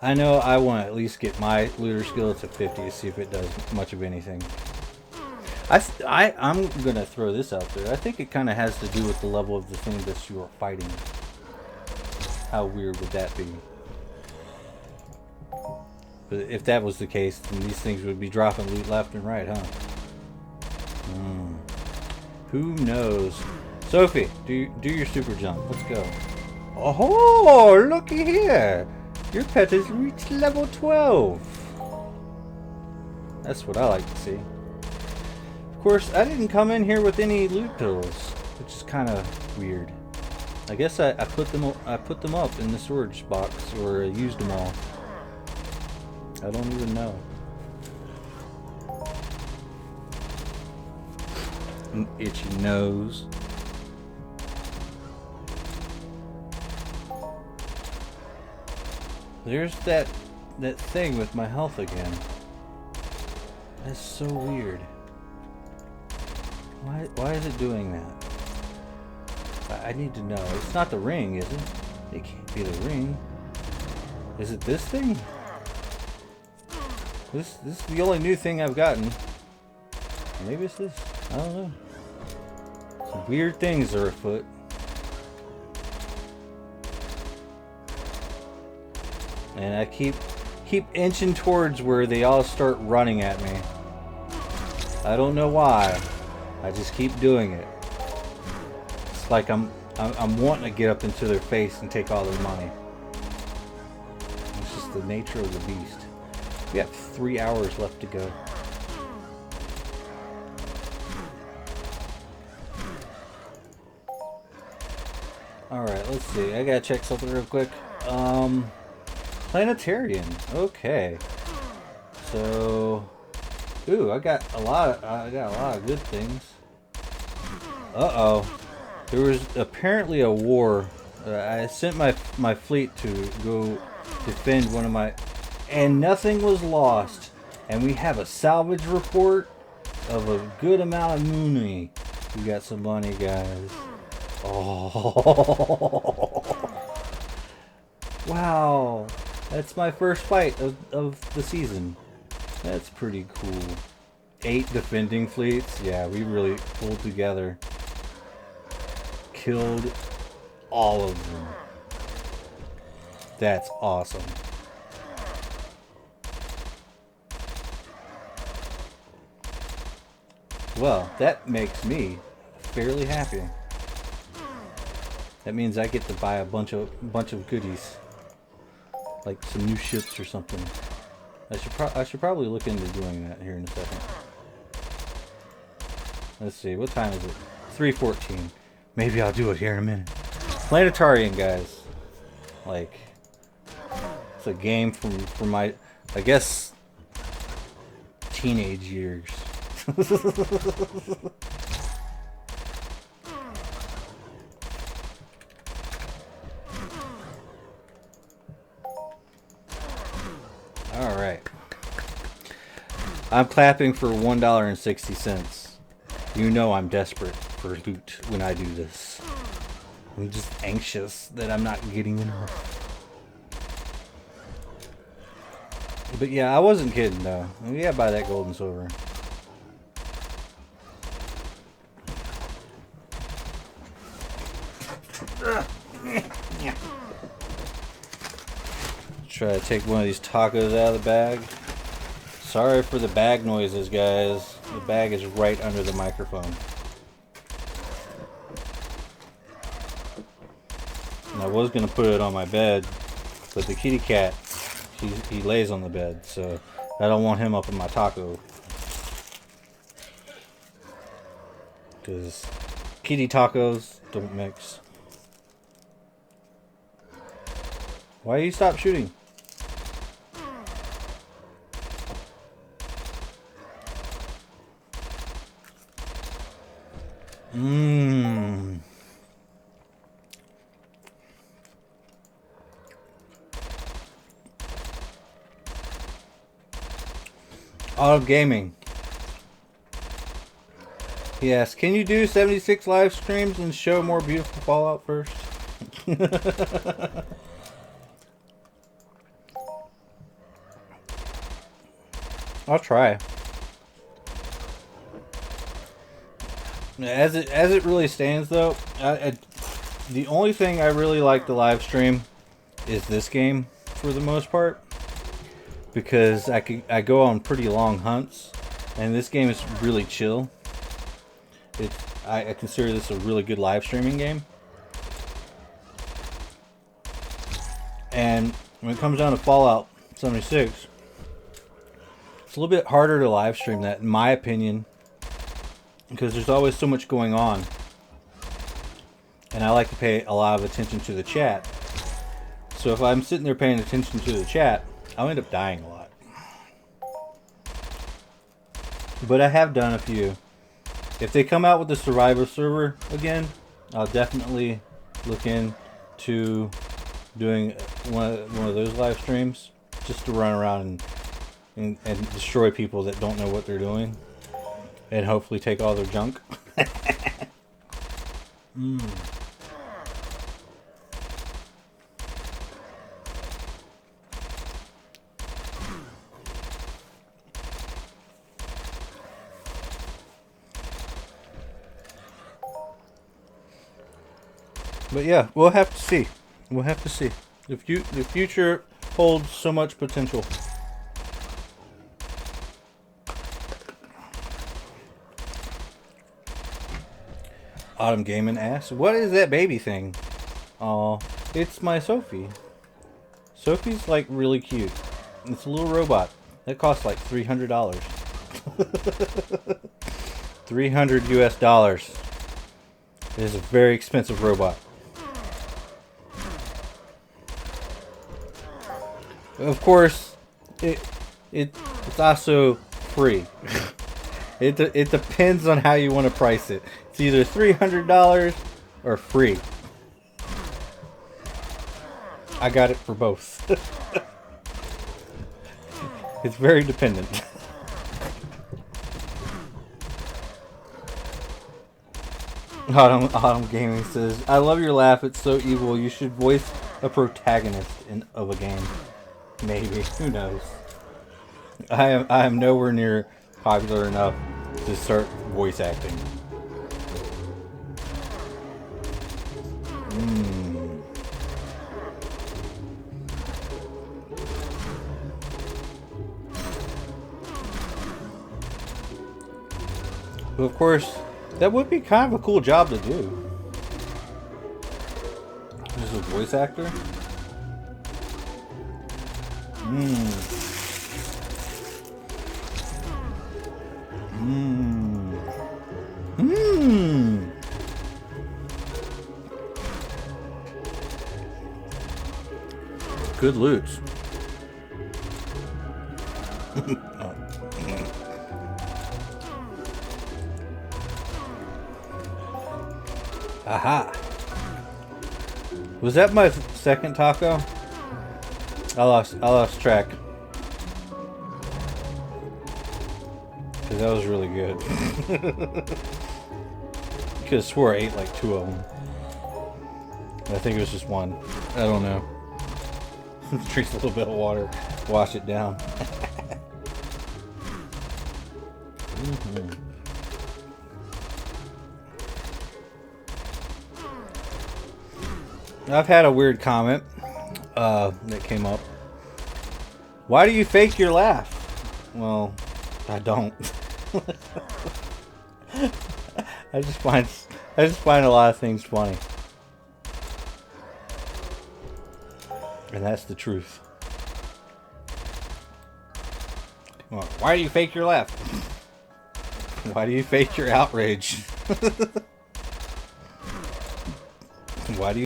I know I want to at least get my looter skill to 50 to see if it does much of anything. I'm gonna throw this out there. I think it kind of has to do with the level of the thing that you are fighting. How weird would that be? But if that was the case, then these things would be dropping loot left and right, huh? Who knows? Sophie, do your super jump. Let's go. Oh, looky here! Your pet has reached level 12. That's what I like to see. Of course, I didn't come in here with any loot pills, which is kind of weird. I guess I put them up in the storage box, or used them all. I don't even know. An itchy nose. There's that thing with my health again. That's so weird. Why is it doing that? I need to know. It's not the ring, is it? It can't be the ring. Is it this thing? This is the only new thing I've gotten. Maybe it's this. I don't know. Some weird things are afoot. And I keep inching towards where they all start running at me. I don't know why. I just keep doing it. It's like I'm wanting to get up into their face and take all their money. It's just the nature of the beast. We have 3 hours left to go. Alright, let's see. I gotta check something real quick. Planetarian. Okay. So, ooh, I got a lot of good things. Uh-oh. There was apparently a war. I sent my fleet to go defend one of my, and nothing was lost. And we have a salvage report of a good amount of money. We got some money, guys. Oh. Wow. That's my first fight of the season. That's pretty cool. 8 defending fleets. Yeah, we really pulled together. Killed all of them. That's awesome. Well, that makes me fairly happy. That means I get to buy a bunch of goodies. Like some new ships or something. I should probably look into doing that here in a second. Let's see, what time is it? 3:14. Maybe I'll do it here in a minute. Planetarian, guys. Like, it's a game from my, I guess, teenage years. Alright. I'm clapping for $1.60. You know I'm desperate for loot when I do this. I'm just anxious that I'm not getting enough. But yeah, I wasn't kidding though. We gotta buy that gold and silver. Try to take one of these tacos out of the bag. Sorry for the bag noises, guys. The bag is right under the microphone. And I was gonna put it on my bed, but the kitty cat, he lays on the bed, so I don't want him up in my taco. Because kitty tacos don't mix. Why you stop shooting? Mmm. Auto Gaming. Yes, can you do 76 live streams and show more beautiful Fallout first? I'll try. As it really stands though, the only thing I really like to live stream is this game for the most part, because I go on pretty long hunts, and this game is really chill. I consider this a really good live streaming game. And when it comes down to Fallout 76, it's a little bit harder to live stream that, in my opinion, because there's always so much going on, and I like to pay a lot of attention to the chat. So if I'm sitting there paying attention to the chat, I'll end up dying a lot. But I have done a few. If they come out with the Survivor server again, I'll definitely look into doing one of those live streams, just to run around and destroy people that don't know what they're doing, and hopefully take all their junk. Mm. But yeah, we'll have to see. We'll have to see. The future holds so much potential. Autumn Gaming asks, what is that baby thing? Oh, it's my Sophie. Sophie's like really cute. It's a little robot. That costs like $300. 300 US dollars. It is a very expensive robot. Of course, it's also free. It depends on how you want to price it. It's either $300 or free. I got it for both. It's very dependent. Autumn Gaming says, I love your laugh, it's so evil. You should voice a protagonist of a game. Maybe. Who knows? I am nowhere near popular enough to start voice acting. But of course, that would be kind of a cool job to do. Just a voice actor? Good loot. Aha! Was that my second taco? I lost track. Cause that was really good. Could have swore I ate like 2 of them. I think it was just one. I don't know. Drink a little bit of water, wash it down. I've had a weird comment that came up. Why do you fake your laugh? Well, I don't. I just find a lot of things funny. And that's the truth. Why do you fake your laugh? Why do you fake your outrage? Why do you